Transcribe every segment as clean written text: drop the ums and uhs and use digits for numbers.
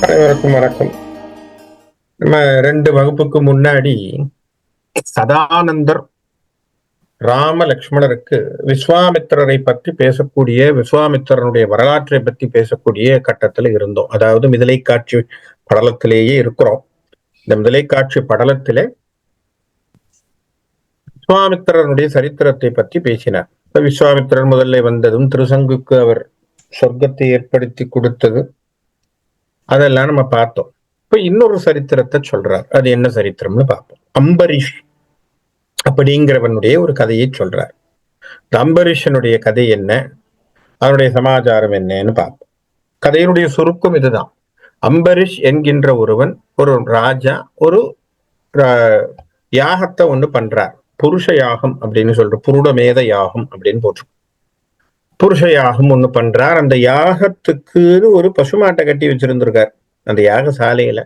அனைவருக்கும் வணக்கம். நம்ம 2 வகுப்புக்கு முன்னாடி சதானந்தர் ராம லக்ஷ்மணருக்கு விஸ்வாமித்திரரை பற்றி பேசக்கூடிய, விஸ்வாமித்திரனுடைய வரலாற்றை பற்றி பேசக்கூடிய கட்டத்தில் இருந்தோம். அதாவது மிதிலை காட்சி படலத்திலேயே இருக்கிறோம். இந்த மிதிலை காட்சி படலத்திலே விஸ்வாமித்திரனுடைய சரித்திரத்தை பற்றி பேசினார். விஸ்வாமித்திரர் முதல்ல வந்ததும் திருசங்குக்கு அவர் சொர்க்கத்தை ஏற்படுத்தி கொடுத்தது, அதெல்லாம் நம்ம பார்த்தோம். இப்ப இன்னொரு சரித்திரத்தை சொல்றார். அது என்ன சரித்திரம்னு பார்ப்போம். அம்பரீஷ் அப்படிங்கிறவனுடைய ஒரு கதையை சொல்றார். இந்த அம்பரீஷனுடைய கதை என்ன, அவனுடைய சமாச்சாரம் என்னன்னு பார்ப்போம். கதையினுடைய சுருக்கம் இதுதான். அம்பரீஷ் என்கின்ற ஒருவன், ஒரு ராஜா, ஒரு யாகத்தை ஒண்ணு பண்றார். புருஷ யாகம் அப்படின்னு சொல்ற, புருடமேத யாகம் அப்படின்னு போட்டு புருஷ யாகம் ஒண்ணு பண்றார். அந்த யாகத்துக்கு ஒரு பசுமாட்டை கட்டி வச்சிருந்திருக்கார் அந்த யாகசாலையில.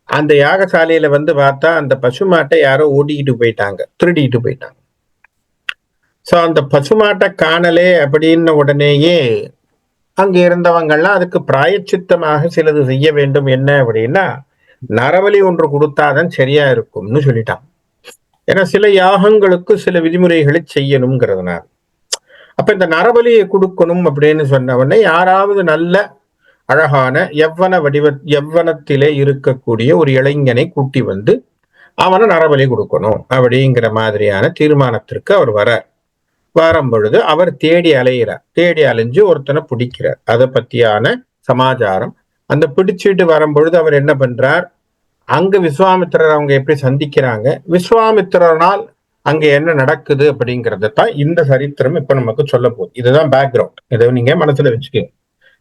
அந்த யாகசாலையில பார்த்தா அந்த பசுமாட்டை யாரோ ஓடிக்கிட்டு போயிட்டாங்க, திருடிட்டு போயிட்டாங்க. சோ அந்த பசுமாட்டை காணலே அப்படின்னு உடனேயே அங்க இருந்தவங்கெல்லாம் அதுக்கு பிராயச்சித்தமாக சிலது செய்ய வேண்டும். என்ன அப்படின்னா, நரபலி ஒன்று கொடுத்தாதான் சரியா இருக்கும்னு சொல்லிட்டான். ஏன்னா சில யாகங்களுக்கு சில விதிமுறைகளை செய்யணுங்கிறதுனால. அப்ப இந்த நரபலியை கொடுக்கணும் அப்படின்னு சொன்ன உடனே யாராவது நல்ல அழகான யவ்வனத்திலே இருக்கக்கூடிய ஒரு இளைஞனை கூட்டி வந்து அவனை நரபலி கொடுக்கணும் அப்படிங்கிற மாதிரியான தீர்மானத்திற்கு அவர் வரும் பொழுது அவர் தேடி அலைகிறார். தேடி அலைஞ்சு ஒருத்தனை பிடிக்கிறார். அதை பத்தியான சமாச்சாரம். அந்த பிடிச்சிட்டு வரும்பொழுது அவர் என்ன பண்றார், அங்க விஸ்வாமித்திரர் அவங்க எப்படி சந்திக்கிறாங்க, விஸ்வாமித்திரனால் அங்க என்ன நடக்குது அப்படிங்கறதான் இந்த சரித்திரம் இப்ப நமக்கு சொல்ல போகுது. இதுதான் பேக்ரவுண்ட். இதை நீங்க மனசுல வச்சுக்கோங்க.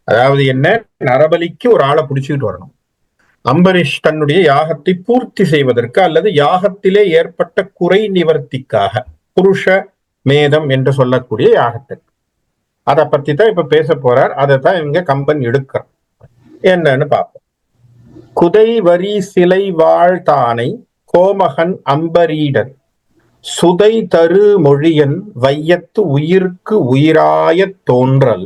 அதாவது என்ன, நரபலிக்கு ஒரு ஆளை பிடிச்சிட்டு வரணும். அம்பரீஷ் தன்னுடைய யாகத்தை பூர்த்தி செய்வதற்கு அல்லது யாகத்திலே ஏற்பட்ட குறை நிவர்த்திக்காக, புருஷ மேதம் என்று சொல்லக்கூடிய யாகத்திற்கு, அதை பத்தி தான் இப்ப பேச போறார். அதை தான் இங்க கம்பன் எடுக்கிறார். என்னன்னு பார்ப்போம். குதை வரி சிலை வாழ்தானை கோமகன் அம்பரீடன் சுதை தரு மொழியன் வையத்து உயிர்க்கு உயிராய தோன்றல்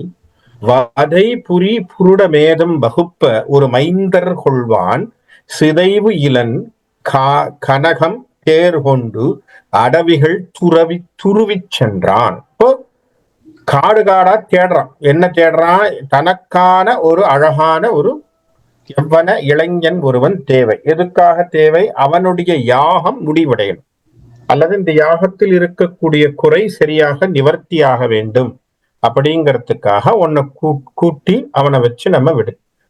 வதை புரி புருடமேதம் வகுப்ப ஒரு மைந்தர் கொள்வான் சிதைவு இளன் கனகம் தேர் கொண்டு அடவிகள் துருவி சென்றான். இப்போ காடு காடா தேடுறான். என்ன தேடுறான், தனக்கான ஒரு அழகான ஒரு யவ்வன இளைஞன் ஒருவன் தேவை. எதுக்காக தேவை, அவனுடைய யாகம் முடிவடையணும் அல்லது இந்த யாகத்தில் இருக்கக்கூடிய குறை சரியாக நிவர்த்தியாக வேண்டும் அப்படிங்கிறதுக்காக உன்னை கூட்டி அவனை வச்சு நம்ம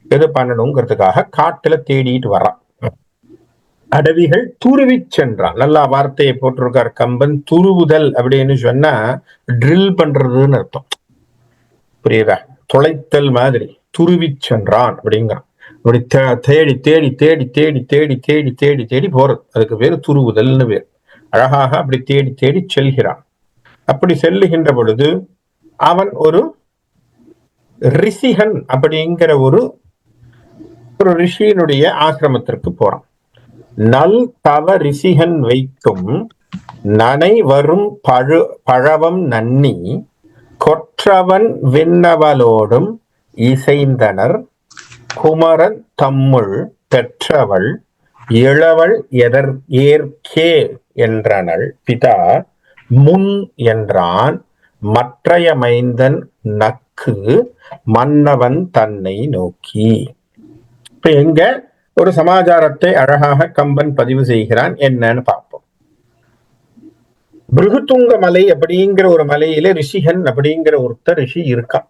எது பண்ணணுங்கிறதுக்காக காட்டுல தேடிட்டு வர்றான். அடவிகள் துருவி சென்றான். நல்லா வார்த்தையை போட்டிருக்கார் கம்பன். துருவுதல் அப்படின்னு சொன்னா ட்ரில் பண்றதுன்னு அர்த்தம். புரியுதா, துளைத்தல் மாதிரி. துருவி சென்றான் அப்படிங்கிறான். அப்படி தேடி தேடி தேடி தேடி தேடி தேடி தேடி தேடி போறது, அதுக்கு பேரு துருவுதல்னு பேர். அழகாக அப்படி தேடி தேடி செல்கிறான். அப்படி செல்லுகின்ற பொழுது அவன் ஒரு ரிஷிகன் அப்படிங்கிற ஒரு ரிஷியினுடைய ஆசிரமத்திற்கு போறான். நல் தவ ரிஷிகன் வைக்கும் நனை வரும் பழவம் நன்னி கொற்றவன் விண்ணவளோடும் இசைந்தனர் குமரன் தம்முள் பெற்றவள் இளவள் ஏற்கே என்றனள் பிதா முன் என்றான் மற்றைய மைந்தன் நக்கு மன்னவன் தன்னை நோக்கி. இப்ப எங்க ஒரு சமாச்சாரத்தை அழகாக கம்பன் பதிவு செய்கிறான். என்னன்னு பார்ப்போம். பிருகுதுங்க மலை அப்படிங்கிற ஒரு மலையில ரிஷிகன் அப்படிங்கிற ஒருத்தர் ரிஷி இருக்கான்.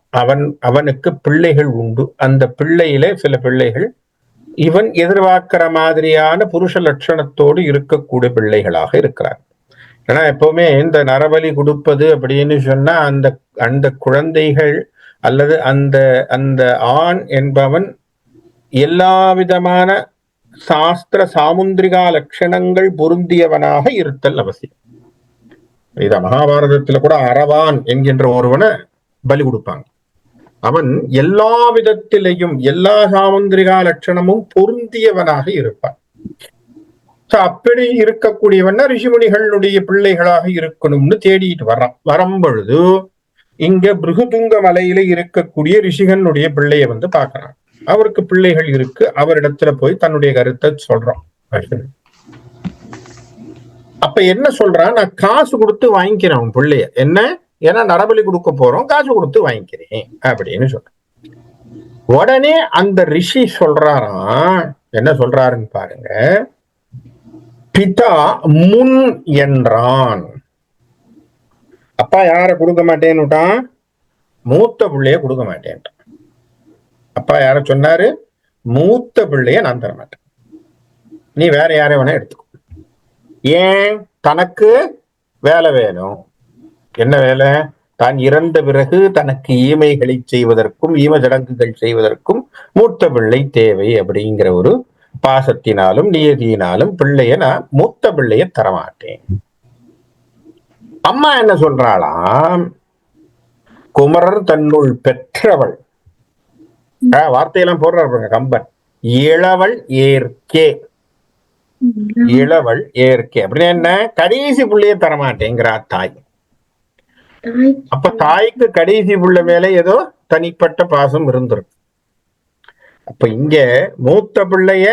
அவனுக்கு பிள்ளைகள் உண்டு. அந்த பிள்ளையில சில பிள்ளைகள் இவன் எதிர்பார்க்கிற மாதிரியான புருஷ லட்சணத்தோடு இருக்கக்கூடிய பிள்ளைகளாக இருக்கிறார். ஏன்னா எப்பவுமே இந்த நரபலி கொடுப்பது அப்படின்னு சொன்னா அந்த குழந்தைகள் அல்லது அந்த ஆண் என்பவன் எல்லா விதமான சாஸ்திர சாமுந்திரிகா லட்சணங்கள் பொருந்தியவனாக இருத்தல் அவசியம். இத மகாபாரதத்துல கூட அரவான் என்கின்ற ஒருவனை பலி கொடுப்பாங்க. அவன் எல்லா விதத்திலையும் எல்லா சாமுந்திரிகா லட்சணமும் பொருந்தியவனாக இருப்பான். அப்படி இருக்கக்கூடியவன்னா ரிஷிமுனிகளுடைய பிள்ளைகளாக இருக்கணும்னு தேடிட்டு வரும் பொழுது இங்க பிருகுதுங்க மலையில இருக்கக்கூடிய ரிஷிகனுடைய பிள்ளைய பார்க்கிறான். அவருக்கு பிள்ளைகள் இருக்கு, அவரிடத்துல போய் தன்னுடைய கருத்தை சொல்றான். அப்ப என்ன சொல்றான், நான் காசு கொடுத்து வாங்கிக்கிறேன் உன் பிள்ளைய, என்ன ஏன்னா நரபலி கொடுக்க போறோம், காசு கொடுத்து வாங்கிக்கிறேன் அப்படின்னு சொல்றேன். உடனே அந்த ரிஷி சொல்றாராம், என்ன சொல்றாருன்னு பாருங்க. பிதா முன் என்றான். அப்பா யார கொடுக்க மாட்டேன்னுட்டான், மூத்த பிள்ளைய கொடுக்க மாட்டேன். அப்பா யார சொன்னாரு, மூத்த பிள்ளைய நான் தர மாட்டேன், நீ வேற யாரையும் வேணா எடுத்துக்கோ. ஏன், தனக்கு வேலை வேணும். என்ன வேலை, தான் இறந்த பிறகு தனக்கு ஈமைகளை செய்வதற்கும் ஈம சடங்குகள் செய்வதற்கும் மூத்த பிள்ளை தேவை அப்படிங்கிற ஒரு பாசத்தினாலும் நியதியினாலும் பிள்ளைய நான் மூத்த பிள்ளைய தரமாட்டேன். அம்மா என்ன சொல்றாளாம், குமரர் தன்னுள் பெற்றவள், வார்த்தையெல்லாம் போடுறாரு கம்பன், இளவல் ஏற்கே, இளவல் ஏற்கே அப்படின்னு என்ன, கடைசி புள்ளைய தரமாட்டேங்கிறா தாய். அப்ப தாய்க்கு கடைசி புள்ள மேல ஏதோ தனிப்பட்ட பாசம் இருந்திருக்கு. அப்ப இங்க மூத்த பிள்ளைய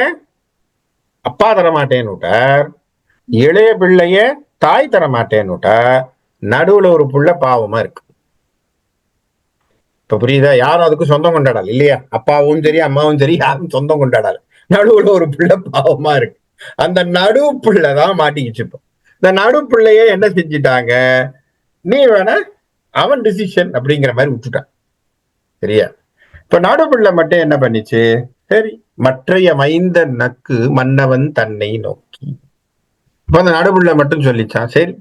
அப்பா தரமாட்டேன்னுட்டார், இளைய பிள்ளைய தாய் தரமாட்டேன்னுட்டார், நடுவுல ஒரு புள்ள பாவமா இருக்கு. இப்ப புரியுதா, யாரும் அதுக்கு சொந்தம் கொண்டாடல இல்லையா, அப்பாவும் சரி அம்மாவும் சரி யாரும் சொந்தம் கொண்டாடல, நடுவுல ஒரு பிள்ளை பாவமா இருக்கு. அந்த நடு பிள்ளைதான் மாட்டிக்கிச்சு. இந்த நடு பிள்ளைய என்ன செஞ்சிட்டாங்க, நீ வேணா அவன் டிசிஷன் அப்படிங்கிற மாதிரி விட்டுட்டான். சரியா, இப்ப நடுபிள்ளை மட்டும் என்ன பண்ணிச்சு, சரி மற்றைய மைந்த நக்கு மன்னவன் தன்னை நோக்கி, இப்ப அந்த நடுபிள்ளை மட்டும் சொல்லிச்சான், சரி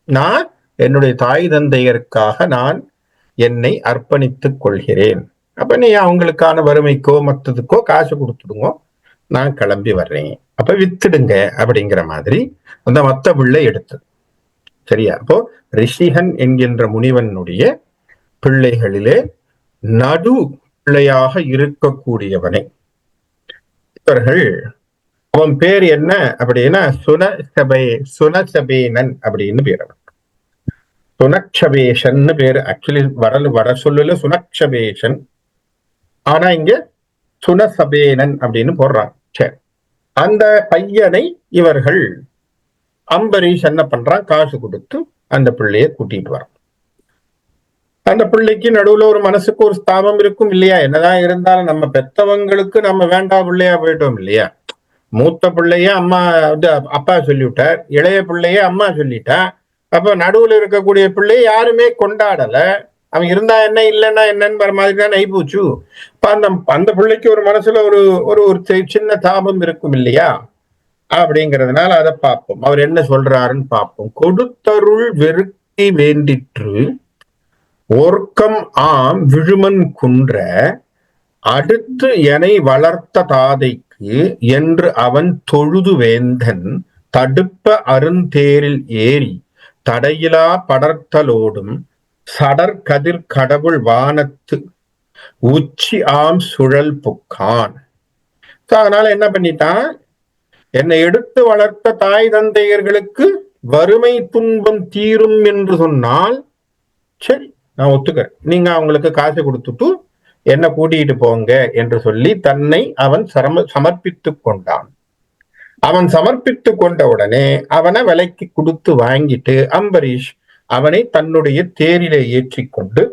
நான் என்னுடைய தாய் தந்தையருக்காக நான் என்னை அர்ப்பணித்துக் கொள்கிறேன், அப்ப நீ அவங்களுக்கான வறுமைக்கோ மற்றதுக்கோ காசு கொடுத்துடுங்க, நான் கிளம்பி வர்றேன், அப்ப வித்துடுங்க அப்படிங்கிற மாதிரி அந்த மத்த பிள்ளை எடுத்தது. சரியா, அப்போ ரிஷிகன் என்கின்ற முனிவனுடைய பிள்ளைகளிலே நடு பிள்ளையாக இருக்கக்கூடியவனை இவர்கள், அவன் பேர் என்ன அப்படின்னா சுனசபேனன் அப்படின்னு பேர். அவன் சுனக்ஷபேஷன் பேரு. ஆக்சுவலி வட சொல்லுல சுனக்ஷபேஷன், ஆனா இங்க சுனசபேனன் அப்படின்னு போடுறான். சரி, அந்த பையனை இவர்கள் அம்பரீஷ் என்ன பண்றான், காசு கொடுத்து அந்த பிள்ளைய கூட்டிட்டு வரான். அந்த பிள்ளைக்கு நடுவுல ஒரு மனசுக்கு ஒரு ஸ்தாபம் இருக்கும் இல்லையா, என்னதான் இருந்தாலும் நம்ம பெத்தவங்களுக்கு நம்ம வேண்டா பிள்ளையா போயிட்டோம் இல்லையா. மூத்த பிள்ளைய அம்மா அப்பா சொல்லிவிட்டார், இளைய பிள்ளைய அம்மா சொல்லிட்டா, அப்ப நடுவுல இருக்கக்கூடிய பிள்ளைய யாருமே கொண்டாடல, அவன் இருந்தா என்ன இல்லைன்னா என்னன்னு மாதிரி தான் ஆயிப்போச்சு. அந்த பிள்ளைக்கு ஒரு மனசுல ஒரு ஒரு சின்ன தாபம் இருக்கும் இல்லையா, அப்படிங்கிறதுனால அதை பார்ப்போம், அவர் என்ன சொல்றாருன்னு பார்ப்போம். கொடுத்தருள் வெறுக்கி வேண்டிற்று ஒர்க்கம் ஆம் விழுமன் குன்ற அடுத்து எனை வளர்த்த தாதைக்கு என்று அவன் தொழுது வேந்தன் தடுப்ப அருந்தேரில் ஏறி தடையிலா படர்த்தலோடும் சடர் கதிர் கடவுள் வானத்து உச்சி ஆம் சுழல் புக்கான். அதனால என்ன பண்ணிட்டான், என்னை எடுத்து வளர்த்த தாய் தந்தையர்களுக்கு வறுமை துன்பம் தீரும் என்று சொன்னால் சரி நான் ஒத்துக்கிறேன், நீங்க அவங்களுக்கு காசு கொடுத்துட்டு என்ன கூட்டிட்டு போங்க என்று சொல்லி தன்னை அவன் சமர்ப்பித்துக் கொண்டான். அவன் சமர்ப்பித்து கொண்ட உடனே அவனை விலைக்கு கொடுத்து வாங்கிட்டு அம்பரீஷ் அவனை தன்னுடைய தேரில ஏற்றி கொண்டு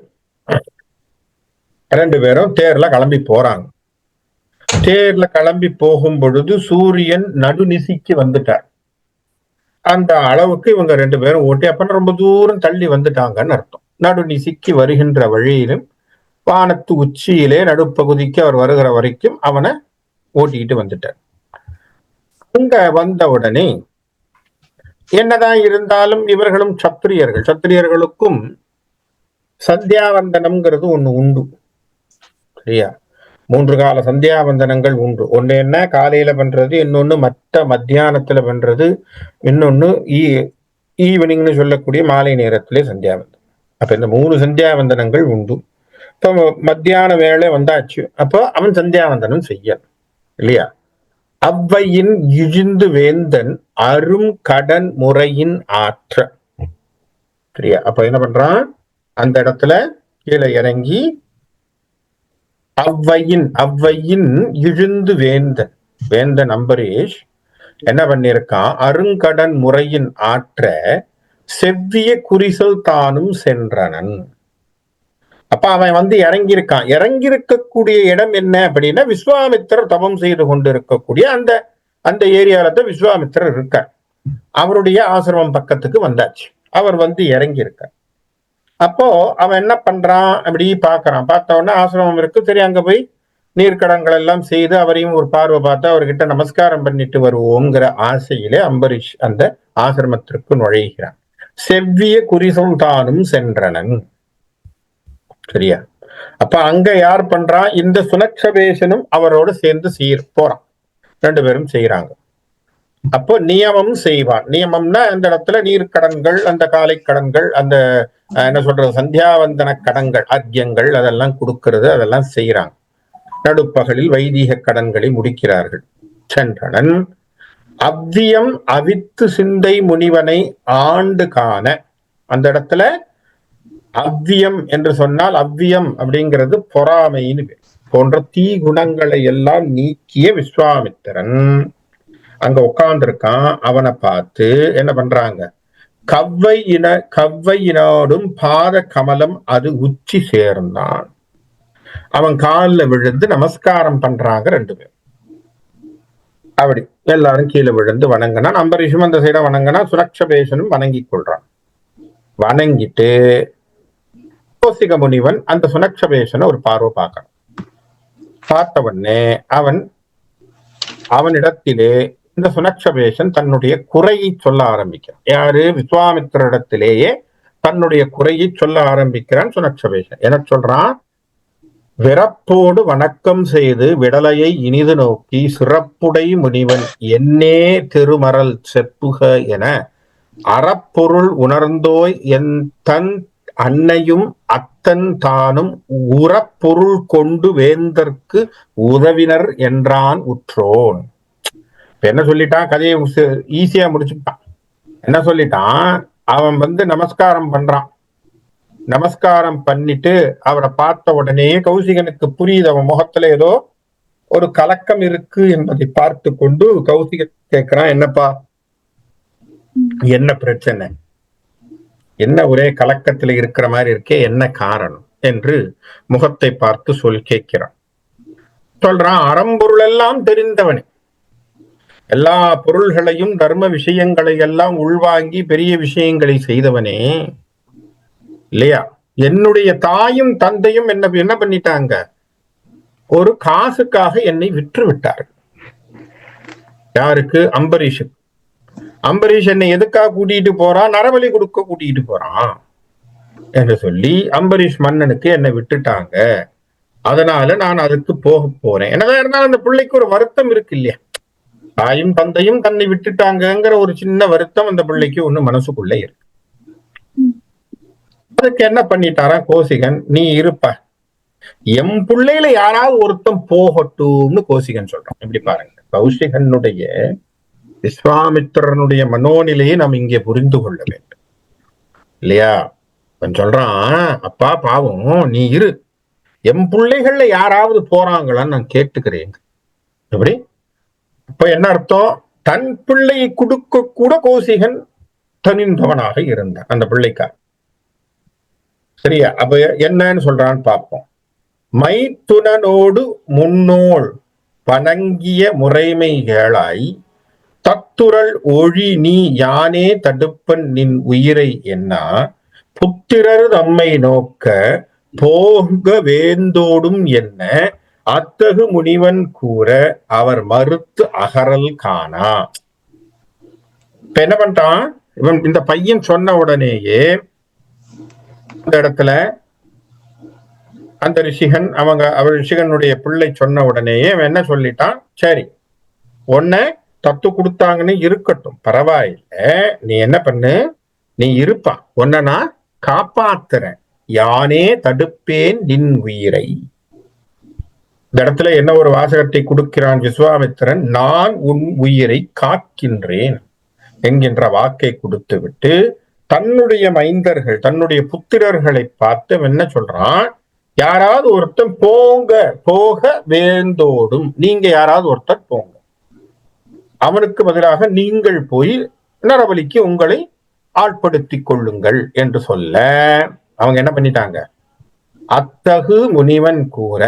2 பேரும் தேர்ல கிளம்பி போறாங்க. தேர்ல கிளம்பி போகும் பொழுது சூரியன் நடுநிசிக்கு வந்துட்டார். அந்த அளவுக்கு இவங்க 2 பேரும் ஓட்டி அப்ப ரொம்ப தூரம் தள்ளி வந்துட்டாங்கன்னு அர்த்தம். நடுநிசிக்கு வருகின்ற வழியிலும் வானத்து உச்சியிலே நடுப்பகுதிக்கு அவர் வருகிற வரைக்கும் அவனை ஓட்டிக்கிட்டு வந்துட்டார். அங்க வந்த உடனே என்னதான் இருந்தாலும் இவர்களும் சத்திரியர்கள், சத்திரியர்களுக்கும் சந்தியாவந்தனம்ங்கிறது ஒண்ணு உண்டு. சரியா, 3 கால சந்தியாவந்தனங்கள் உண்டு. ஒண்ணு என்ன காலையில பண்றது, இன்னொன்னு மத்தியானத்துல பண்றது, இன்னொன்னு ஈவினிங்னு சொல்லக்கூடிய மாலை நேரத்திலே சந்தியாவந்தனம். அப்ப இந்த 3 சந்தியாவந்தனங்கள் உண்டு. இப்போ மத்தியான வேலை வந்தாச்சு, அப்போ அவன் சந்தியாவந்தனம் செய்ய இல்லையா. அவ்வையின் இழிந்து வேந்தன் அரும் கடன் முறையின் ஆற்ற. சரியா, அப்ப என்ன பண்றான், அந்த இடத்துல கீழே இறங்கி அவ்வையின் இழுந்து வேந்தன் அம்பரீஷ் என்ன பண்ணிருக்கான், அருங்கடன் முறையின் ஆற்ற செவ்விய குறிசல் தானும் சென்றனன். அப்ப அவன் இறங்கியிருக்கான். இறங்கியிருக்கக்கூடிய இடம் என்ன அப்படின்னா, விஸ்வாமித்திரர் தவம் செய்து கொண்டு இருக்கக்கூடிய அந்த ஏரியால விஸ்வாமித்திரர் இருக்கார். அவருடைய ஆசிரமம் பக்கத்துக்கு வந்தாச்சு. அவர் இறங்கியிருக்கார். அப்போ அவன் என்ன பண்றான், அப்படி பாக்குறான். பார்த்தவொடனே ஆசிரமம் இருக்கு. சரி, அங்க போய் நீர்க்கடங்கள் எல்லாம் செய்து அவரையும் ஒரு பார்வை பார்த்து அவர்கிட்ட நமஸ்காரம் பண்ணிட்டு வருவோங்கிற ஆசையிலே அம்பரீஷ் அந்த ஆசிரமத்திற்கு நுழைகிறான். செவ்விய குறிசல் தானும் சென்றனன். சரியா? அப்ப அங்க யார் பண்றான், இந்த சுனக்ஷபேஷனும் அவரோடு சேர்ந்து போறான். 2 பேரும் செய்யறாங்க. அப்போ நியமம் செய்வான். நியமம்னா அந்த இடத்துல நீர்க்கடன்கள், அந்த காலை கடன்கள், அந்த என்ன சொல்றது, சந்தியாவந்தன கடன்கள், அர்க்கியங்கள் அதெல்லாம் கொடுக்கிறது, அதெல்லாம் செய்யறாங்க. நடுப்பகலில் வைதீக கடன்களை முடிக்கிறார்கள். சென்றனன் அவ்வியம் அவித்து சிந்தை முனிவனை ஆண்டு காண. அந்த இடத்துல அவ்வியம் என்று சொன்னால், அவ்வியம் அப்படிங்கிறது பொறாமைன்னு போன்ற தீ குணங்களை எல்லாம் நீக்கிய விஸ்வாமித்திரன் அங்க உட்கார்ந்துருக்கான். அவனை பார்த்து என்ன பண்றாங்க, கவ்வையினோடும் பாத கமலம் அது உச்சி சேர்ந்தான். அவன் காலில் விழுந்து நமஸ்காரம் பண்றாங்க 2 பேரும். அப்படி எல்லாரும் கீழே விழுந்து வணங்கினா, அம்பரீஷும் அந்த சைட வணங்கினா, சுனக்ஷபேஷனும் வணங்கி கொள்றான். வணங்கிட்டு கௌசிக முனிவன் அந்த சுனக்ஷபேஷனை ஒரு பார்வை பார்க்கறான். பார்த்தவனே அவனிடத்திலே இந்த சுனக்ஷபேஷன் தன்னுடைய குறையை சொல்ல ஆரம்பிக்கிறான். யாரு? விஸ்வாமித்திரிடத்திலேயே தன்னுடைய குறையை சொல்ல ஆரம்பிக்கிறான் சுனக்ஷபேஷன். என்ன சொல்றான், விறப்போடு வணக்கம் செய்து விடலையை இனிது நோக்கி சிறப்புடை முனிவன் என்னே திருமறல் செப்புக என அறப்பொருள் உணர்ந்தோய் என் தன் அன்னையும் அத்தன் தானும் உறப்பொருள் கொண்டு வேந்தற்கு உதவினர் என்றான் உற்றோன். என்ன சொல்லிட்டான், கதையை ஈஸியா முடிச்சுட்டான். என்ன சொல்லிட்டான், அவன் நமஸ்காரம் பண்றான். நமஸ்காரம் பண்ணிட்டு அவரை பார்த்த உடனே கௌசிகனுக்கு புரியுது, அவன் முகத்துல ஏதோ ஒரு கலக்கம் இருக்கு என்பதை பார்த்து கொண்டு கௌசிகன் கேட்கிறான், என்னப்பா, என்ன பிரச்சனை, என்ன ஒரே கலக்கத்துல இருக்கிற மாதிரி இருக்கே, என்ன காரணம் என்று முகத்தை பார்த்து கேட்கிறான். சொல்றான், அறம்பொருள் எல்லாம் தெரிந்தவனே, எல்லா பொருள்களையும் தர்ம விஷயங்களை எல்லாம் உள்வாங்கி பெரிய விஷயங்களை செய்தவனே இல்லையா, என்னுடைய தாயும் தந்தையும் என்ன பண்ணிட்டாங்க, ஒரு காசுக்காக என்னை விற்று விட்டார்கள். யாருக்கு? அம்பரீஷுக்கு. அம்பரீஷ் என்னை எதுக்காக கூட்டிட்டு போறான், நரபலி கொடுக்க கூட்டிட்டு போறான் என்று சொல்லி அம்பரீஷ் மன்னனுக்கு என்னை விட்டுட்டாங்க. அதனால நான் அதுக்கு போக போறேன். என்னதான் இருந்தாலும் அந்த பிள்ளைக்கு ஒரு வருத்தம் இருக்கு இல்லையா, தாயும் தந்தையும் தன்னை விட்டுட்டாங்கிற ஒரு சின்ன வருத்தம் அந்த பிள்ளைக்கு ஒண்ணு மனசுக்குள்ள இருக்கு. அதுக்கு என்ன பண்ணிட்டாரா கோசிகன், நீ இருப்ப, எம் பிள்ளையில யாராவது ஒருத்தம் போகட்டும்னு கோசிகன் சொல்றான். இப்படி பாருங்க, கௌசிகனுடைய விஸ்வாமித்திரனுடைய மனோநிலையை நாம் இங்கே புரிந்து கொள்ள வேண்டும் இல்லையா. சொல்றான், அப்பா பாவம், நீ இரு, எம் பிள்ளைகள்ல யாராவது போறாங்களான்னு நான் கேட்டுக்கிறேன். எப்படி? இப்ப என்ன அர்த்தம், தன் பிள்ளையை கொடுக்க கூட கோசிகன் தனிந்தவனாக இருந்தான் அந்த பிள்ளைக்காக. சரியா? அப்ப என்னன்னு சொல்றான்னு பார்ப்போம். மைத்துனனோடு முன்னோள் வணங்கிய முறைமை கேளாய் தத்துரல் ஒழி நீ யானே தடுப்பன் நின் உயிரை என்னா புத்திரர் தம்மை நோக்க போக வேந்தோடும் என்ன அத்தகு முனிவன் கூற அவர் மறுத்து அகரல் காணா. இப்ப என்ன பண்ணிட்டான் இவன், இந்த பையன் சொன்ன உடனேயே அந்த இடத்துல அந்த ரிஷிகன் அவர் ரிஷிகனுடைய பிள்ளை சொன்ன உடனேயே அவன் என்ன சொல்லிட்டான், சரி உன்ன தத்து கொடுத்தாங்கன்னு இருக்கட்டும், பரவாயில்ல, நீ என்ன பண்ணு, நீ இருப்பான், உன்னை நான் காப்பாத்துறேன், யானே தடுப்பேன் நின் உயிரை. இந்த இடத்துல என்ன ஒரு வாசகத்தை கொடுக்கிறான் விஸ்வாமித்திரன், நான் உன் உயிரை காக்கின்றேன் என்கின்ற வாக்கை கொடுத்து விட்டு தன்னுடைய மைந்தர்கள், தன்னுடைய புத்திரர்களை பார்த்து என்ன சொல்றான், யாராவது ஒருத்தன் போங்க, போக வேந்தோடும், நீங்க யாராவது ஒருத்தர் போங்க, அவனுக்கு பதிலாக நீங்கள் போய் நரபலிக்கு உங்களை ஆட்படுத்திக் கொள்ளுங்கள் என்று சொல்ல அவங்க என்ன பண்ணிட்டாங்க, அத்தகு முனிவன் கூற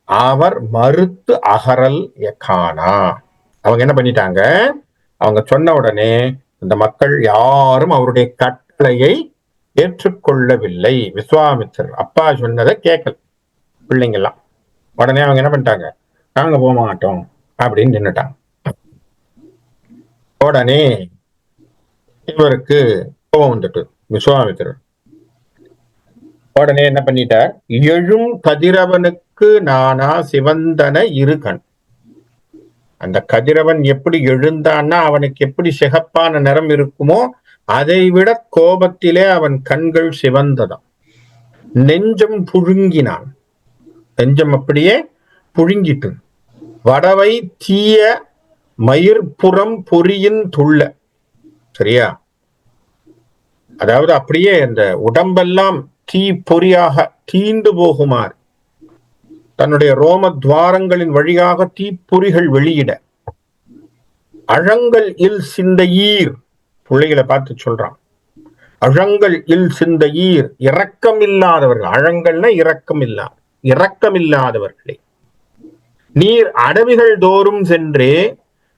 அவர் மறுத்து அகரல் காணா. அவங்க என்ன பண்ணிட்டாங்க, அவங்க சொன்ன உடனே இந்த மக்கள் யாரும் அவருடைய கட்டளையை ஏற்றுக்கொள்ளவில்லை. விஸ்வாமித்திரர் அப்பா சொன்னதை கேட்கல பிள்ளைங்கெல்லாம். உடனே அவங்க என்ன பண்ணிட்டாங்க, நாங்க போக மாட்டோம் அப்படின்னு நின்னுட்டாங்க. உடனே இவருக்கு கோபம் வந்துட்டு விஸ்வாமித்திரர் உடனே என்ன பண்ணிட்டார், எழும் கதிரவனுக்கு நானா சிவந்தன இரு கண். அந்த கதிரவன் எப்படி எழுந்தான்னா அவனுக்கு எப்படி சிகப்பான நிறம் இருக்குமோ அதை விட கோபத்திலே அவன் கண்கள் சிவந்ததாம். நெஞ்சம் புழுங்கினான், நெஞ்சம் அப்படியே புழுங்கிட்டு. வடவை தீய மயிர்புறம் பொறியின் துள்ள. சரியா, அதாவது அப்படியே அந்த உடம்பெல்லாம் தீ பொறியாக தீண்டு போகுமாறு தன்னுடைய ரோம துவாரங்களின் வழியாக தீப்பொறிகள் வெளியிட, அழங்கள் இல் சிந்த ஈர், பிள்ளைகளை பார்த்து சொல்றான், அழங்கள் இல் சிந்த ஈர், இரக்கமில்லாதவர்கள், அழங்கள்னா இரக்கமில்லாதவர்களை நீர் அடவிகள் தோறும் சென்றே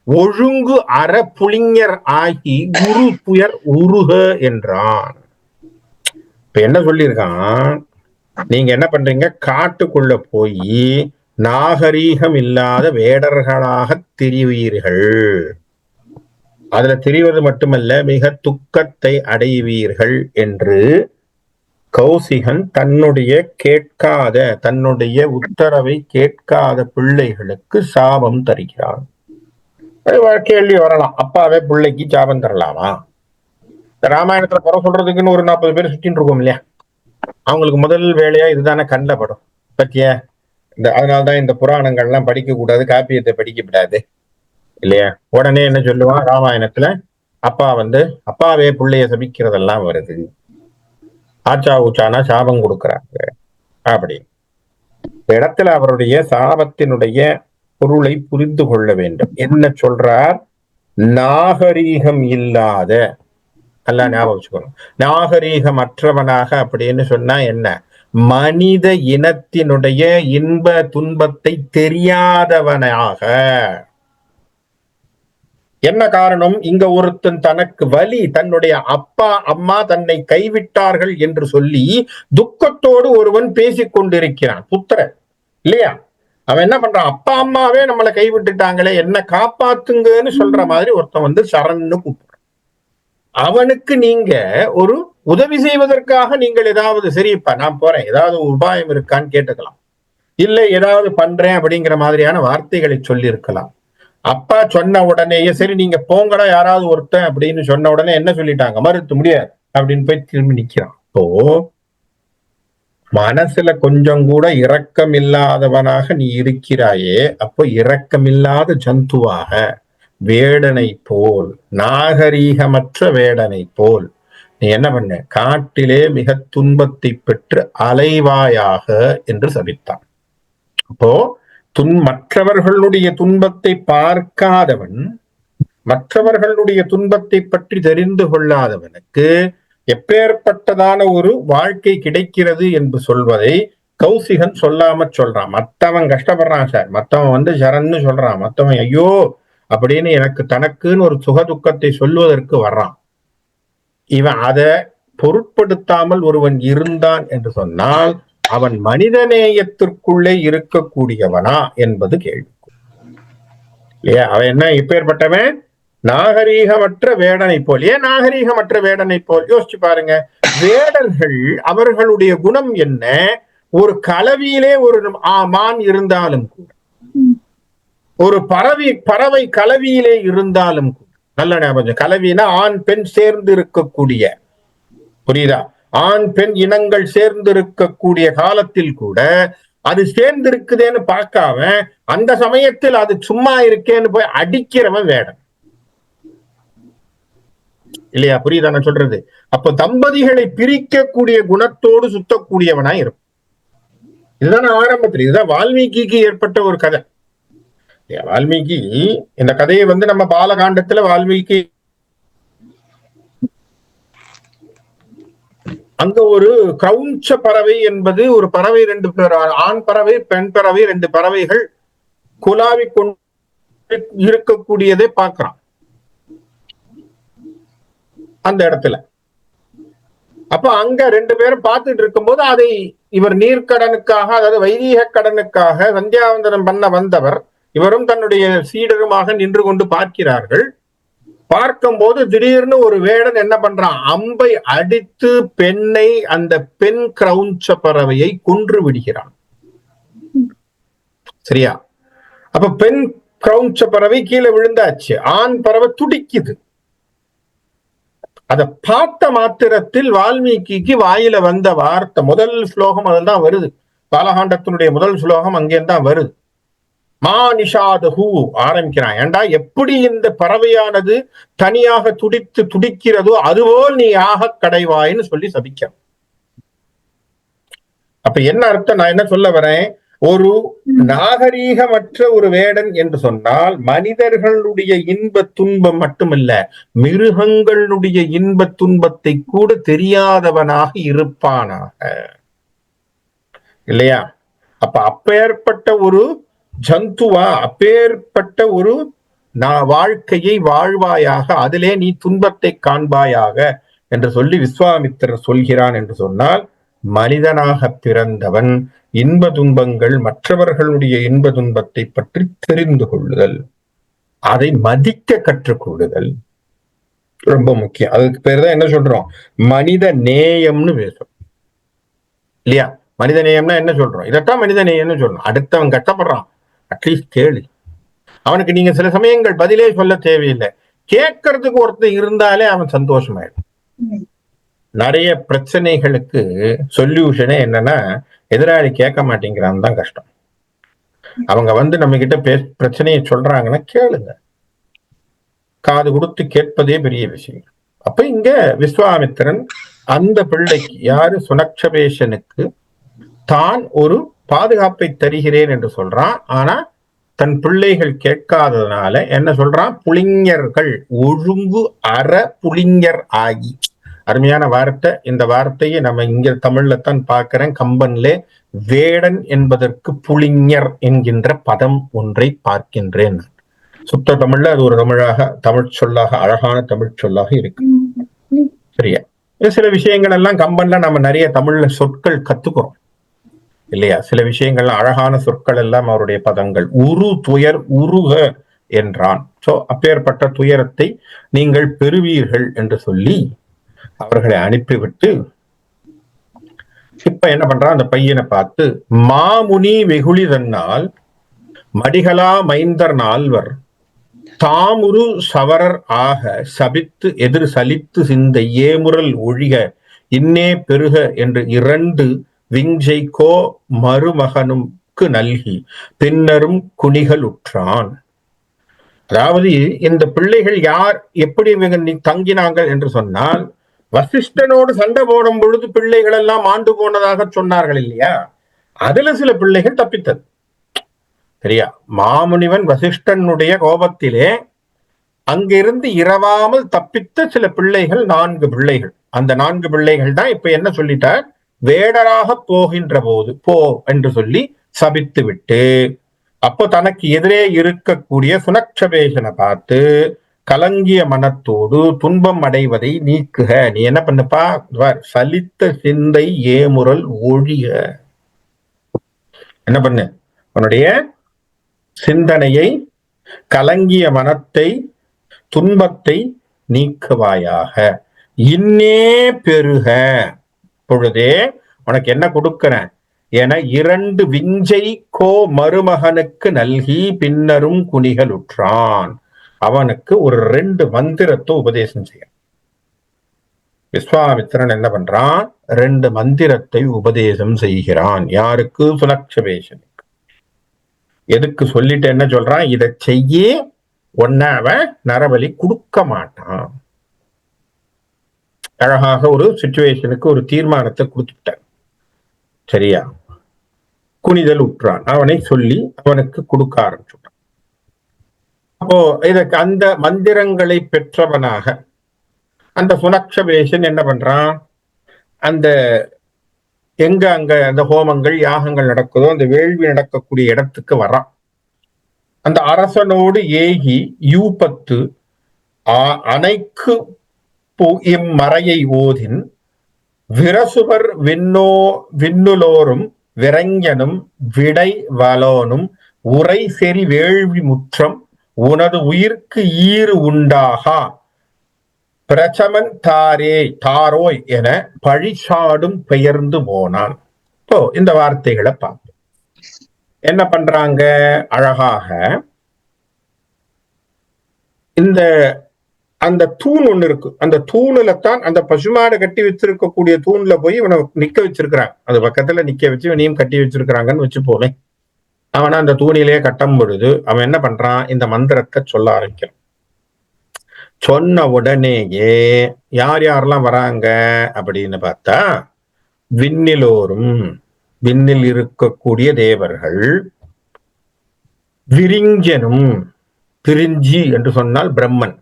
ஒழுங்கு அற புளிஞர் ஆகி குரு புயர் உருக என்றான். இப்ப என்ன சொல்லியிருக்கான், நீங்க என்ன பண்றீங்க, காட்டுக்குள்ள போய் நாகரீகம் இல்லாத வேடர்களாக திரிவீர்கள், அதுல திரிவது மட்டுமல்ல மிக துக்கத்தை அடைவீர்கள் என்று கௌசிகன் தன்னுடைய உத்தரவை கேட்காத பிள்ளைகளுக்கு சாபம் தருகிறான். கேள்வி வரலாம், அப்பாவே பிள்ளைக்கு சாபம் தரலாமா? ராமாயணத்துல குறை சொல்றதுக்குன்னு ஒரு 40 பேர் சுத்தின்னு இருக்கோம் இல்லையா, அவங்களுக்கு முதல் வேலையா இதுதானே கண்ணில் படும் பத்திய. அதனால்தான் இந்த புராணங்கள்லாம் படிக்க கூடாது, காப்பியத்தை படிக்கப்படாது இல்லையா. உடனே என்ன சொல்லுவான் ராமாயணத்துல, அப்பாவே பிள்ளைய சபிக்கிறதெல்லாம் வருது, ஆச்சா ஊச்சானா சாபம் கொடுக்குறாங்க அப்படி. இடத்துல அவருடைய சாபத்தினுடைய பொருளை புரிந்து கொள்ள வேண்டும். என்ன சொல்றார், நாகரீகம் இல்லாத, நல்லா ஞாபகம் வச்சுக்கணும், நாகரீகமற்றவனாக அப்படின்னு சொன்னா என்ன, மனித இனத்தினுடைய இன்ப துன்பத்தை தெரியாதவனாக. என்ன காரணம், இங்க ஒருத்தன் தனக்கு வலி, தன்னுடைய அப்பா அம்மா தன்னை கைவிட்டார்கள் என்று சொல்லி துக்கத்தோடு ஒருவன் பேசிக் கொண்டிருக்கிறான், புத்திரன் இல்லையா. அவன் என்ன பண்றான், அப்பா அம்மாவே நம்மளை கைவிட்டுட்டாங்களே, என்ன காப்பாத்துங்கன்னு சொல்ற மாதிரி ஒருத்தன் சரண்னு கூப்பிடுறான். அவனுக்கு நீங்க ஒரு உதவி செய்வதற்காக நீங்கள் ஏதாவது, சரிப்பா நான் போறேன், ஏதாவது உபாயம் இருக்கான்னு கேட்டுக்கலாம், இல்லை ஏதாவது பண்றேன் அப்படிங்கிற மாதிரியான வார்த்தைகளை சொல்லி இருக்கலாம். அப்பா சொன்ன உடனேயே சரி நீங்க போங்கடா யாராவது ஒருத்தன் அப்படின்னு சொன்ன உடனே என்ன சொல்லிட்டாங்க, மறுத்து முடியாது அப்படின்னு போய் திரும்பி நிக்கிறான். இப்போ மனசுல கொஞ்சம் கூட இரக்கம் இல்லாதவனாக நீ இருக்கிறாயே, அப்போ இரக்கமில்லாத ஜந்துவாக, வேடனை போல், நாகரீகமற்ற வேடனை போல் நீ என்ன பண்ண, காட்டிலே மிக துன்பத்தை பெற்று அலைவாயாக என்று சபித்தான். அப்போ மற்றவர்களுடைய துன்பத்தை பார்க்காதவன், மற்றவர்களுடைய துன்பத்தை பற்றி தெரிந்து கொள்ளாதவனுக்கு எப்பேற்பட்டதான ஒரு வாழ்க்கை கிடைக்கிறது என்று சொல்வதை கௌசிகன் சொல்லாம சொல்றான். மத்தவன் கஷ்டப்படுறான் சார், மத்தவன் சரண்னு சொல்றான், மத்தவன் ஐயோ அப்படின்னு எனக்கு தனக்குன்னு ஒரு சுகதுக்கத்தை சொல்வதற்கு வர்றான். இவன் அதை பொருட்படுத்தாமல் ஒருவன் இருந்தான் என்று சொன்னால் அவன் மனிதநேயத்திற்குள்ளே இருக்கக்கூடியவனா என்பது கேள்வி இல்லையா. அவன் என்ன இப்பேற்பட்டவன், நாகரீகமற்ற வேடனை போல். ஏன் நாகரீகமற்ற வேடனை போல் யோசிச்சு பாருங்க. வேடர்கள் அவர்களுடைய குணம் என்ன, ஒரு கலவியிலே ஒரு மான் இருந்தாலும் கூட, ஒரு பறவை கலவியிலே இருந்தாலும் கூட, நல்ல ஞாபகம், கலவினா ஆண் பெண் சேர்ந்து இருக்கக்கூடிய, புரியுதா, ஆண் பெண் இனங்கள் சேர்ந்து இருக்கக்கூடிய காலத்தில் கூட அது சேர்ந்து இருக்குதேன்னு பார்க்காம அந்த சமயத்தில் அது சும்மா இருக்கேன்னு போய் அடிக்கிறவன் வேடன் இல்லையா. புரியுதா நான் சொல்றது. அப்ப தம்பதிகளை பிரிக்கக்கூடிய குணத்தோடு சுத்தக்கூடியவனா இருக்கும். இதுதான் ஆரம்பத்தில், இதுதான் வால்மீகிக்கு ஏற்பட்ட ஒரு கதை. வால்மீகி இந்த கதையை நம்ம பாலகாண்டத்துல வால்மீகி அங்க ஒரு கிரௌஞ்ச பறவை என்பது ஒரு பறவை, ரெண்டு ஆண் பறவை பெண் பறவை, ரெண்டு பறவைகள் குலாவி கொண்டு இருக்கக்கூடியதை பார்க்கிறான் அந்த இடத்துல. அப்ப அங்க ரெண்டு பேரும் பார்த்துட்டு இருக்கும்போது அதை இவர் நீர்க்கடனுக்காக, அதாவது வைதீக கடனுக்காக சந்தியாவந்தனம் பண்ண வந்தவர் இவரும் தன்னுடைய சீடருமாக நின்று கொண்டு பார்க்கிறார்கள். பார்க்கும்போது திடீர்னு ஒரு வேடன் என்ன பண்றான், அம்பை அடித்து பெண்ணை, அந்த பெண் கிரௌஞ்ச பறவையை கொன்று விடுகிறான். சரியா? அப்ப பெண் கிரௌஞ்ச பறவை கீழே விழுந்தாச்சு, ஆண் பறவை துடிக்குது. அதை பார்த்த மாத்திரத்தில் வால்மீகிக்கு வாயில வந்த வார்த்தை, முதல் ஸ்லோகம் அதில் தான் வருது. பாலகாண்டத்தினுடைய முதல் ஸ்லோகம் அங்கேதான் வருது. மா நிஷாதஹு ஆரம்பிக்கிறான். ஏண்டா, எப்படி இந்த பறவையானது தனியாக துடிக்கிறதோ அதுபோல் நீ ஆக கடைவாயின்னு சொல்லி சபிக்க. அப்ப என்ன அர்த்தம், நான் என்ன சொல்ல வரேன், ஒரு நாகரீகமற்ற ஒரு வேடன் என்று சொன்னால் மனிதர்களுடைய இன்ப துன்பம் மட்டுமல்ல, மிருகங்களுடைய இன்ப துன்பத்தை கூட தெரியாதவனாக இருப்பானாக, இல்லையா? அப்ப அப்பேற்பட்ட ஒரு ஜந்துவா, அப்பேற்பட்ட ஒரு வாழ்க்கையை வாழ்வாயாக, அதிலே நீ துன்பத்தை காண்பாயாக என்று சொல்லி விஸ்வாமித்திரர் சொல்கிறான் என்று சொன்னால், மனிதனாக பிறந்தவன் இன்ப துன்பங்கள், மற்றவர்களுடைய இன்ப துன்பத்தை பற்றி தெரிந்து கொள்ளுதல், அதை மதிக்க கற்றுக்கொள்ளுதல் ரொம்ப முக்கியம். அதுக்கு பேர் தான் என்ன சொல்றோம், மனித நேயம்னு பேசுறோம், இல்லையா? மனித நேயம்னா என்ன சொல்றோம், இதைத்தான் மனித நேயம்னு சொல்றோம். அடுத்தவன் கஷ்டப்படுறான், அட்லீஸ்ட் கேளு. அவனுக்கு நீங்க சில சமயங்கள் பதிலே சொல்ல தேவையில்லை, கேட்கறதுக்கு ஒருத்தர் இருந்தாலே அவன் சந்தோஷமாயிடும். நிறைய பிரச்சனைகளுக்கு சொல்யூஷனே என்னன்னா, எதிராளி கேட்க மாட்டேங்கிறான்னு தான் கஷ்டம். அவங்க நம்ம கிட்ட பிரச்சனையை சொல்றாங்கன்னா கேளுங்க, காது கொடுத்து கேட்பதே பெரிய விஷயம். அப்ப இங்க விஸ்வாமித்திரன் அந்த பிள்ளைக்கு, யாரு, சுனக்ஷபேஷனுக்கு தான் ஒரு பாதுகாப்பை தருகிறேன் என்று சொல்றான். ஆனா தன் பிள்ளைகள் கேட்காததுனால என்ன சொல்றான், புளிஞர்கள், ஒழுங்கு அற புளிஞர் ஆகி. அருமையான வார்த்தை. இந்த வார்த்தையை நம்ம இங்க தமிழ்ல தான் பார்க்கிறேன். கம்பன்லே வேடன் என்பதற்கு புளிஞர் என்கின்ற பதம் ஒன்றை பார்க்கின்றேன். சுத்த தமிழ்ல அது ஒரு தமிழ் சொல்லாக, அழகான தமிழ் சொல்லாக இருக்கு. சரியா? சில விஷயங்கள் எல்லாம் கம்பன்ல நம்ம நிறைய தமிழ்ல சொற்கள் கத்துக்கிறோம், இல்லையா? சில விஷயங்கள் அழகான சொற்கள் எல்லாம் அவருடைய பதங்கள். உரு துயர் உருக என்றான். சோ அப்பேற்பட்ட துயரத்தை நீங்கள் பெறுவீர்கள் என்று சொல்லி அவர்களை அனுப்பிவிட்டு, இப்ப என்ன பண்றான், அந்த பையனை பார்த்து, மாமுனி வெகுளி தன்னால் மடிகளா மைந்தர் நால்வர் தாமுரு சவரர் ஆக சபித்து எதிர் சலித்து சிந்த ஏமுரல் ஒழிக இன்னே பெருக என்று இரண்டு விஞ்சைக்கோ மருமகனுக்கு நல்கி பின்னரும் குணிகள் உற்றான். அதாவது இந்த பிள்ளைகள் யார், எப்படி தங்கினாங்க என்று சொன்னால், வசிஷ்டனோடு சண்டை போடும் பொழுது பிள்ளைகள் எல்லாம் ஆண்டு போனதாக சொன்னார்கள், இல்லையா? அதுல சில பிள்ளைகள் தப்பித்தது. சரியா? மாமுனிவன் வசிஷ்டனுடைய கோபத்திலே அங்கிருந்து இரவாமல் தப்பித்த சில பிள்ளைகள், 4 பிள்ளைகள். அந்த 4 பிள்ளைகள் தான் இப்ப என்ன சொல்லிட்டார், வேடராக போகின்ற போது போ என்று சொல்லி சபித்து விட்டு, அப்போ தனக்கு எதிரே இருக்கக்கூடிய சுனக்ஷபேஷனை பார்த்து கலங்கிய மனத்தோடு துன்பம் அடைவதை நீக்குக. நீ என்ன பண்ணுப்பா, சலித்த சிந்தை ஏமுரல் ஒழிக. என்ன பண்ணு, உன்னுடைய சிந்தனையை, கலங்கிய மனத்தை, துன்பத்தை நீக்குவாயாக. இன்னே பெருக, பொழுதே உனக்கு என்ன கொடுக்கிறேன் என 2 விஞ்சை கோ மருமகனுக்கு நல்கி பின்னரும் குணிகள் உற்றான். அவனுக்கு ஒரு 2 மந்திரத்தை உபதேசம் செய்ய. விஸ்வாமித்திரன் என்ன பண்றான், 2 மந்திரத்தை உபதேசம் செய்கிறான். யாருக்கு? சுனக்ஷபேஷனுக்கு. எதுக்கு சொல்லிட்டு என்ன சொல்றான், இதை செய்ய ஒன்ன அவன் நரபலி கொடுக்க மாட்டான். அழகாக ஒரு சிச்சுவேஷனுக்கு ஒரு தீர்மானத்தை கொடுத்துட்டார். சரியா? குனிதல் உற்றான். அவனை சொல்லி அவனுக்கு கொடுக்க ஆரம்பிச்சுட்டான். அப்போ இதற்கு அந்த மந்திரங்களை பெற்றவனாக அந்த சுனக்ஷபேஷன் என்ன பண்றான், அந்த எங்க அங்க அந்த ஹோமங்கள் யாகங்கள் நடக்குதோ அந்த வேள்வி நடக்கக்கூடிய இடத்துக்கு வரான். அந்த அரசனோடு ஏகி யூபத்து அனைக்கு இம்மறையை ஓதின் விரசுவர் விண்ணுலோரும் விரஞ்சனும் விடை வலோனும் உரை செறி வேள்வி முற்றம் உனது உயிர்க்கு ஈறு உண்டாகா பிரச்சமன் தாரோய் என பழிசாடும் பெயர்ந்து போனான். இந்த வார்த்தைகளை பார்ப்போம். என்ன பண்றாங்க அழகாக, இந்த அந்த தூண் ஒண்ணு இருக்கு, அந்த தூணுல தான் அந்த பசுமாடு கட்டி வச்சிருக்கக்கூடிய தூண்ல போய் இவனை நிக்க வச்சிருக்கிறாங்க. அது பக்கத்துல நிக்க வச்சு இவனையும் கட்டி வச்சிருக்கிறாங்கன்னு வச்சு போவேன். அவனை அந்த தூணிலேயே கட்டும் பொழுது அவன் என்ன பண்றான், இந்த மந்திரத்தை சொல்ல ஆரம்பிக்கிறான். சொன்ன உடனேயே யார் யாரெல்லாம் வராங்க அப்படின்னு பார்த்தா, விண்ணிலோரும் விண்ணில் இருக்கக்கூடிய தேவர்கள், விரிஞ்சனும் பிரிஞ்சி என்று சொன்னால் பிரம்மன்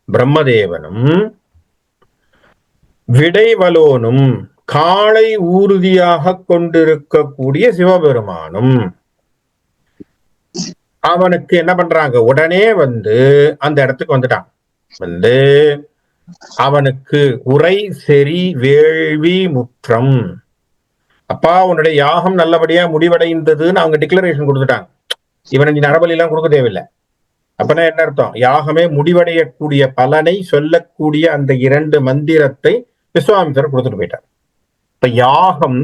பிரம்மதேவனும், விடைவலோனும் காளை ஊர்தியாக கொண்டிருக்கக்கூடிய சிவபெருமானும் அவனுக்கு என்ன பண்றாங்க, உடனே வந்து அந்த இடத்துக்கு வந்துட்டான். வந்து அவனுக்கு உரை செறி வேள்வி முற்றம், அப்பா உன்னுடைய யாகம் நல்லபடியா முடிவடைந்ததுன்னு அவங்க டிக்ளரேஷன் கொடுத்துட்டாங்க. இவனை நீ நரபலி எல்லாம் கொடுக்க தேவையில்லை. அப்பனா என்ன அர்த்தம், யாகமே முடிவடையக்கூடிய பலனை சொல்லக்கூடிய அந்த 2 மந்திரத்தை விஸ்வாமித்திரர் கொடுத்துட்டு போயிட்டார். இப்ப யாகம்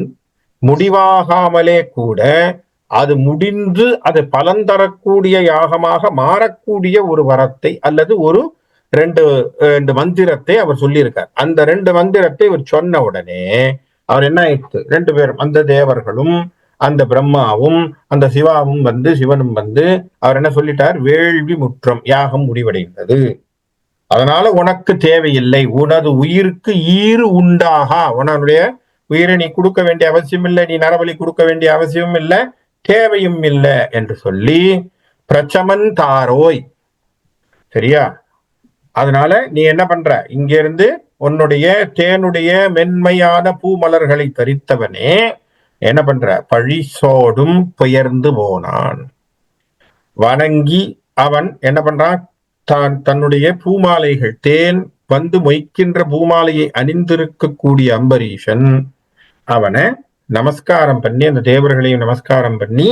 முடிவாகாமலே கூட அது முடிந்து அது பலன் தரக்கூடிய யாகமாக மாறக்கூடிய ஒரு வரத்தை அல்லது ஒரு 2 மந்திரத்தை அவர் சொல்லியிருக்கார். அந்த 2 மந்திரத்தை அவர் சொன்ன உடனே அவர் என்ன ஆயிடுச்சு, 2 பேரும் அந்த தேவர்களும் அந்த பிரம்மாவும் அந்த சிவாவும் வந்து சிவனும் வந்து அவர் என்ன சொல்லிட்டார், வேள்வி முற்றம், யாகம் முடிவடைந்தது, அதனால உனக்கு தேவையில்லை, உனது உயிருக்கு ஈறு உண்டாகா, உன்னுடைய உயிரை நீ கொடுக்க வேண்டிய அவசியம் இல்லை, நீ நரபலி கொடுக்க வேண்டிய அவசியம் இல்லை, தேவையும் இல்லை என்று சொல்லி பிரச்சமன் தாரோய், சரியா, அதனால நீ என்ன பண்ற, இங்க இருந்து உன்னுடைய தேனுடைய மென்மையான பூமலர்களை தரித்தவனே என்ன பண்ற, பழிசோடும் பெயர்ந்து போனான். வணங்கி அவன் என்ன பண்றான், தன்னுடைய பூமாலைகள் தேன் வந்து மொய்க்கின்ற பூமாலையை அணிந்திருக்கக்கூடிய அம்பரீஷன் அவனை நமஸ்காரம் பண்ணி, அந்த தேவர்களையும் நமஸ்காரம் பண்ணி,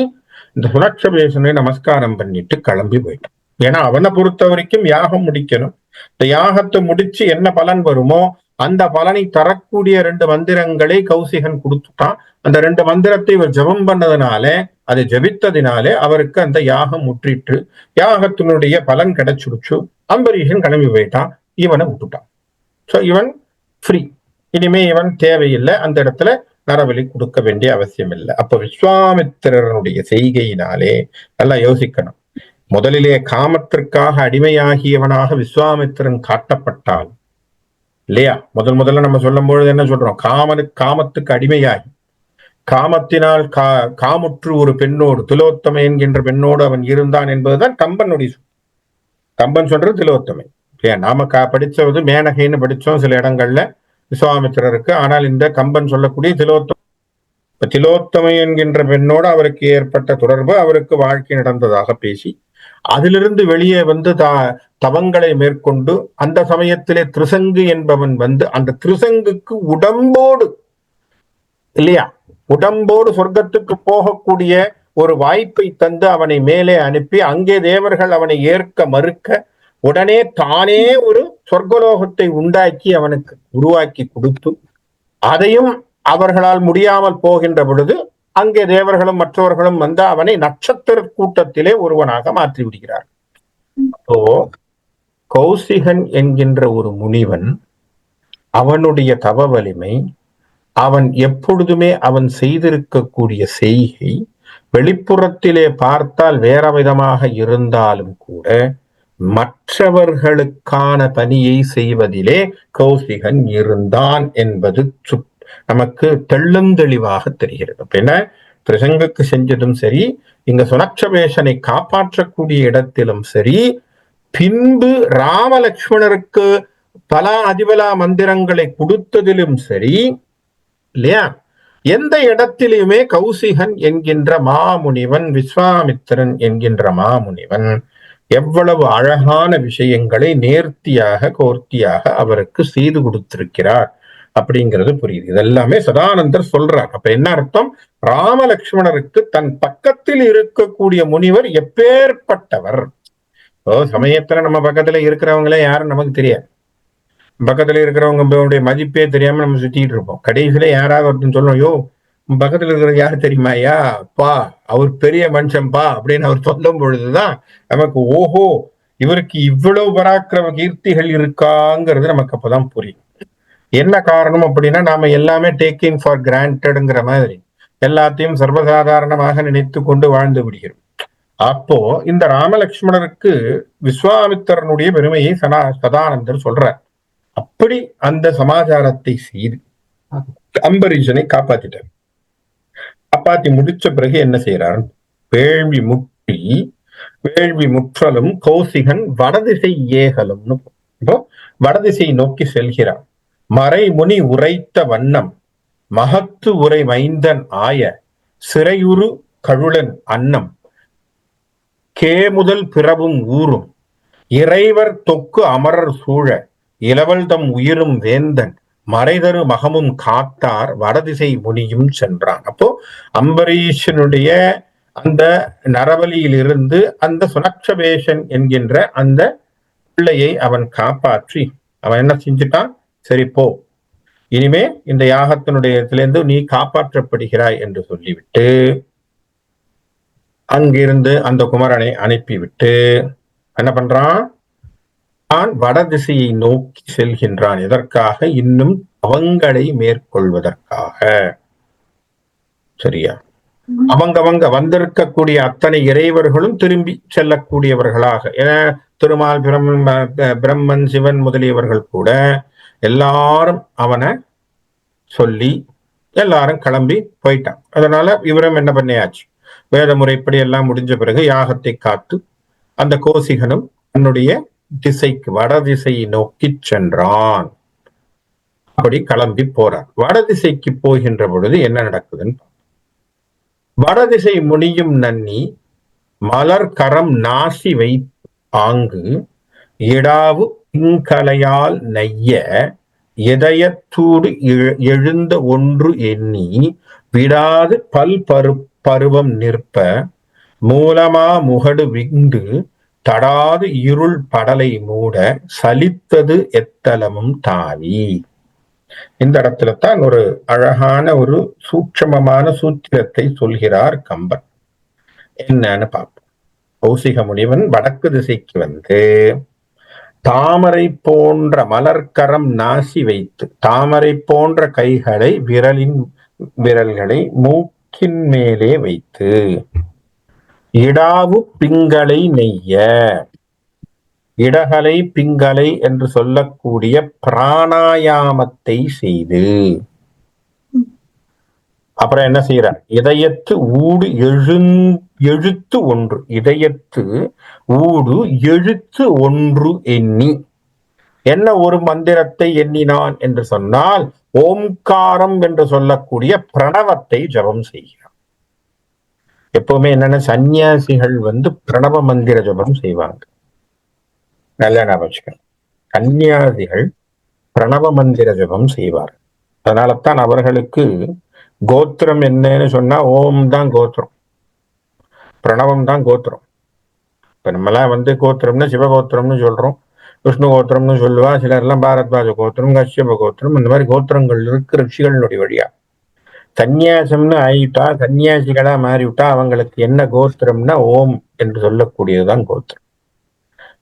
இந்த சுலட்சபேசனை நமஸ்காரம் பண்ணிட்டு கிளம்பி போயிட்டான். ஏன்னா அவனை பொறுத்த வரைக்கும் யாகம் முடிக்கணும். இந்த யாகத்தை முடிச்சு என்ன பலன் வருமோ அந்த பலனை தரக்கூடிய 2 மந்திரங்களை கௌசிகன் கொடுத்துட்டான். அந்த 2 மந்திரத்தை இவர் ஜபம் பண்ணதுனால, அதை ஜபித்ததினாலே அவருக்கு அந்த யாகம் முற்றிட்டு யாகத்தினுடைய பலன் கிடைச்சிடுச்சு. அம்பரீஷன் கிளம்பி போயிட்டான், இவனை விட்டுட்டான். சோ இவன் ஃப்ரீ, இனிமே இவன் தேவையில்லை, அந்த இடத்துல நரபலி கொடுக்க வேண்டிய அவசியம் இல்லை. அப்ப விஸ்வாமித்திரனுடைய செய்கையினாலே நல்லா யோசிக்கணும். முதலிலே காமத்திற்காக அடிமையாகியவனாக விஸ்வாமித்திரன் காட்டப்பட்டால் இல்லையா, முதல்ல நம்ம சொல்லும் பொழுது என்ன சொல்றோம், காமத்துக்கு அடிமையாகி காமத்தினால் காமுற்று ஒரு பெண்ணோடு திலோத்தமை என்கின்ற பெண்ணோடு அவன் இருந்தான் என்பதுதான் கம்பனுடைய கம்பன் சொல்றது திலோத்தமை. நாம படிச்சது மேனகைன்னு படிச்சோம் சில இடங்கள்ல விஸ்வாமித்திரருக்கு. ஆனால் இந்த கம்பன் சொல்லக்கூடிய திலோத்தமை என்கின்ற பெண்ணோடு அவருக்கு ஏற்பட்ட தொடர்பு, அவருக்கு வாழ்க்கை நடந்ததாக பேசி அதிலிருந்து வெளியே வந்து தவங்களை மேற்கொண்டு அந்த சமயத்திலே திரிசங்கு என்பவன் வந்து அந்த திரிசங்குக்கு உடம்போடு இல்லையா, உடம்போடு சொர்க்கத்துக்கு போகக்கூடிய ஒரு வாய்ப்பை தந்து அவனை மேலே அனுப்பி அங்கே தேவர்கள் அவனை ஏற்க மறுக்க உடனே தானே ஒரு சொர்க்கலோகத்தை உண்டாக்கி அவனுக்கு உருவாக்கி கொடுத்து அதையும் அவர்களால் முடியாமல் போகின்ற பொழுது அங்கே தேவர்களும் மற்றவர்களும் வந்து அவனை நட்சத்திர கூட்டத்திலே ஒருவனாக மாற்றி விடுகிறார். அப்போ கௌசிகன் என்கின்ற ஒரு முனிவன், அவனுடைய தவ வலிமை, அவன் எப்பொழுதுமே அவன் செய்திருக்கக்கூடிய செய்கை வெளிப்புறத்திலே பார்த்தால் வேற விதமாக இருந்தாலும் கூட மற்றவர்களுக்கான பணியை செய்வதிலே கௌசிகன் இருந்தான் என்பது நமக்கு தெள்ளந்தெளிவாக தெரிகிறது. என்ன, பிரசங்குக்கு செஞ்சதும் சரி, இங்க சுனக்ஷபேஷனை காப்பாற்றக்கூடிய இடத்திலும் சரி, பின்பு ராமலக்ஷ்மணருக்கு பல அதிபலா மந்திரங்களை கொடுத்ததிலும் சரி, இல்லையா, எந்த இடத்திலுமே கௌசிகன் என்கின்ற மாமுனிவன், விஸ்வாமித்திரன் என்கின்ற மாமுனிவன் எவ்வளவு அழகான விஷயங்களை நேர்த்தியாக கோர்த்தியாக அவருக்கு செய்து கொடுத்திருக்கிறார் அப்படிங்கிறது புரியுது. இதெல்லாமே சதானந்தர் சொல்றார். அப்ப என்ன அர்த்தம்? ராமலக்ஷ்மணருக்கு தன் பக்கத்தில் இருக்கக்கூடிய முனிவர் எப்பேற்பட்டவர். சமயத்துல நம்ம பக்கத்துல இருக்கிறவங்களே யாரும் நமக்கு தெரியாது. பக்கத்துல இருக்கிறவங்க மதிப்பே தெரியாம நம்ம சுத்திட்டு இருப்போம். கடைசியில யாராவது ஒருத்தன் சொல்லணும், யோ பக்கத்துல இருக்கிறது யாரு தெரியுமாயா, பா அவர் பெரிய மனுஷன்பா அப்படின்னு அவர் சொல்லும் பொழுதுதான் நமக்கு ஓஹோ இவருக்கு இவ்வளவு பராக்கிரம கீர்த்திகள் இருக்காங்கிறது நமக்கு அப்பதான் புரியும். என்ன காரணம் அப்படின்னா, நாம எல்லாமே டேக்கிங் ஃபார் கிராண்டட்ங்கிற மாதிரி எல்லாத்தையும் சர்வசாதாரணமாக நினைத்து கொண்டு வாழ்ந்து விடுகிறோம். அப்போ இந்த ராமலட்சுமணருக்கு விஸ்வாமித்திரனுடைய பெருமையை சதானந்தர் சொல்றார். அப்படி அந்த சமாச்சாரத்தை செய்து அம்பரீஷனை காப்பாத்திட்டார். காப்பாத்தி முடிச்ச பிறகு என்ன செய்யறார்? வேள்வி முற்றலும் கௌசிகன் வடதிசை ஏகலும்னு, இப்போ வடதிசை நோக்கி செல்கிறார். மறைமுனி உரைத்த வண்ணம் மகத்து உரை மைந்தன் ஆய சிறையுறு கழுளன் அன்னம் கேமுதல் பிறவும் ஊரும் இறைவர் தொக்கு அமரர் சூழ இளவல் தம் உயிரும் வேந்தன் மறைதரு மகமும் காத்தார் வடதிசை முனியும் சென்றான். அப்போ அம்பரீஷனுடைய அந்த நரபலியிலிருந்து அந்த சுனக்ஷபேஷன் என்கின்ற அந்த பிள்ளையை அவன் காப்பாற்றி அவன் என்ன செஞ்சுட்டான்? சரி போ, இனிமே இந்த யாகத்தினுடைய இடத்திலிருந்து நீ காப்பாற்றப்படுகிறாய் என்று சொல்லிவிட்டு அங்கிருந்து அந்த குமரனை அனுப்பிவிட்டு என்ன பண்றான்? தான் வடதிசையை நோக்கி செல்கின்றான். எதற்காக? இன்னும் அவங்களை மேற்கொள்வதற்காக. சரியா? அவங்க வந்திருக்கக்கூடிய அத்தனை இறைவர்களும் திரும்பி செல்லக்கூடியவர்களாக, ஏன்னா திருமால் பிரம்மன் சிவன் முதலியவர்கள் கூட எல்லாரும் அவனை சொல்லி எல்லாரும் கிளம்பி போயிட்டான். அதனால இவரும் என்ன பண்ணியாச்சு, வேத முறைப்படி எல்லாம் முடிஞ்ச பிறகு யாகத்தை காத்து அந்த கோசிகனும் தன்னுடைய திசைக்கு வடதிசையை நோக்கி சென்றான். அப்படி கிளம்பி போறார். வடதிசைக்கு போகின்ற பொழுது என்ன நடக்குதுன்னு, வடதிசை முனியும் நன்னி மலர் கரம் நாசி வை ஆங்கு இடாவு பிங்கலையால் நைய இதயத்தூடு எழுந்த ஒன்று எண்ணி விடாது பல் பருவம் நிற்ப மூலமா முகடு விண்டு தடாது இருள் படலை மூட சலித்தது எத்தலமும் தாவி. இந்த இடத்துல தான் ஒரு அழகான ஒரு சூட்சமமான சூத்திரத்தை சொல்கிறார் கம்பன். என்னன்னு பார்ப்போம். கௌசிக முனிவன் வடக்கு திசைக்கு வந்து தாமரை போன்ற மலர்கரம் நாசி வைத்து, தாமரை போன்ற கைகளை விரல்களை மூக்கின் மேலே வைத்து இடாவு பிங்களை நெய்ய, இடகலை பிங்களை என்று சொல்லக்கூடிய பிராணாயாமத்தை செய்து, அப்புறம் என்ன செய்யறார்? இதயத்து ஊடு எழுத்து ஒன்று, இதயத்து ஊடு எழுத்து ஒன்று எண்ணி, என்ன ஒரு மந்திரத்தை எண்ணினான் என்று சொன்னால் ஓம்காரம் என்று சொல்லக்கூடிய பிரணவத்தை ஜபம் செய்கிறார். எப்பவுமே என்னன்னா, சன்னியாசிகள் வந்து பிரணவ மந்திர ஜபம் செய்வாங்க. நல்ல ஞாபகம். சன்னியாசிகள் பிரணவ மந்திர ஜபம் செய்வார். அதனாலதான் அவர்களுக்கு கோத்திரம் என்னன்னு சொன்னா ஓம் தான் கோத்திரம், பிரணவம் தான் கோத்திரம். இப்ப நம்மளாம் வந்து கோத்திரம்னு சிவகோத்திரம்னு சொல்றோம், விஷ்ணு கோத்திரம்னு சொல்லுவா, சிலர் எல்லாம் பாரத்வாஜ கோத்திரம், கஷ்யப கோத்திரம், இந்த மாதிரி கோத்திரங்கள் இருக்கு ரிஷிகளுடைய வழியா. சன்னியாசம்னு ஆயிட்டா, சன்னியாசிகளா மாறிவிட்டா அவங்களுக்கு என்ன கோத்திரம்னா ஓம் என்று சொல்லக்கூடியதுதான் கோத்திரம்.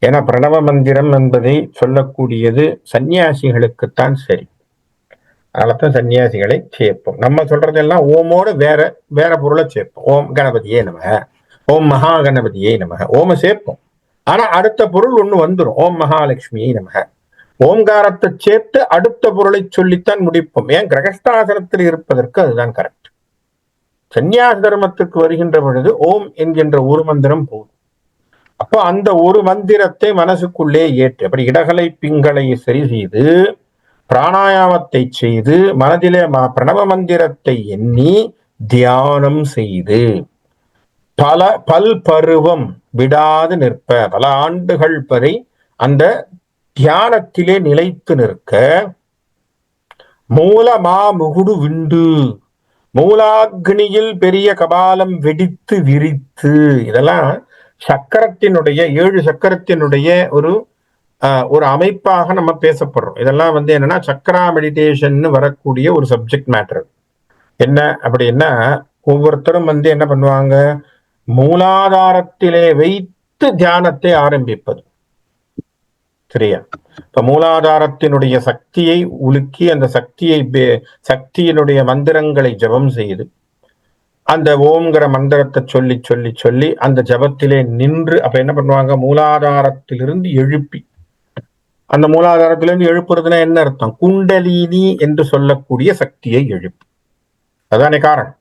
ஏன்னா பிரணவ மந்திரம் என்பதை சொல்லக்கூடியது சன்னியாசிகளுக்குத்தான் சரி. அதனாலதான் சன்னியாசிகளை சேர்ப்போம். நம்ம சொல்றதெல்லாம் ஓமோட வேற வேற பொருளை சேர்ப்போம். ஓம் கணபதியே நமக, ஓம் மகா கணபதியே நமக, ஓம சேர்ப்போம். ஆனா அடுத்த பொருள் ஒண்ணு வந்துடும், ஓம் மகாலட்சுமியை நமக. ஓம்காரத்தை சேர்த்து அடுத்த பொருளை சொல்லித்தான் முடிப்போம். ஏன்? கிரகஸ்தாசனத்தில் இருப்பதற்கு அதுதான் கரெக்ட். சந்நியாச தர்மத்துக்கு வருகின்ற பொழுது ஓம் என்கின்ற ஒரு மந்திரம் போதும். அப்போ அந்த ஒரு மந்திரத்தை மனசுக்குள்ளே ஏற்று, அப்படி இடகலை பிங்களை சரி செய்து பிராணாயாமத்தை செய்து மனதிலே பிரணவ மந்திரத்தை எண்ணி தியானம் செய்து பல் பருவம் விடாது நிற்ப, பல ஆண்டுகள் வரை அந்த தியானத்திலே நிலைத்து நிற்க, மூலமா முகுடு விண்டு, மூலாக்னியில் பெரிய கபாலம் வெடித்து விரித்து, இதெல்லாம் சக்கரத்தினுடைய 7 சக்கரத்தினுடைய ஒரு அமைப்பாக நம்ம பேசப்படுறோம். இதெல்லாம் என்னன்னா சக்கரா மெடிடேஷன் வரக்கூடிய ஒரு சப்ஜெக்ட் மேட்டர். என்ன அப்படின்னா, ஒவ்வொருத்தரும் என்ன பண்ணுவாங்க, மூலாதாரத்திலே வைத்து தியானத்தை ஆரம்பிப்பது. சரியா? இப்ப மூலாதாரத்தினுடைய சக்தியை உலுக்கி அந்த சக்தியினுடைய மந்திரங்களை ஜபம் செய்து அந்த ஓம்ங்கிற மந்திரத்தை சொல்லி சொல்லி சொல்லி அந்த ஜபத்திலே நின்று, அப்ப என்ன பண்ணுவாங்க, மூலாதாரத்திலிருந்து எழுப்பி, அந்த மூலாதாரத்திலிருந்து எழுப்புறதுன்னா என்ன அர்த்தம், குண்டலினி என்று சொல்லக்கூடிய சக்தியை எழுப்பி. அதானே காரணம்.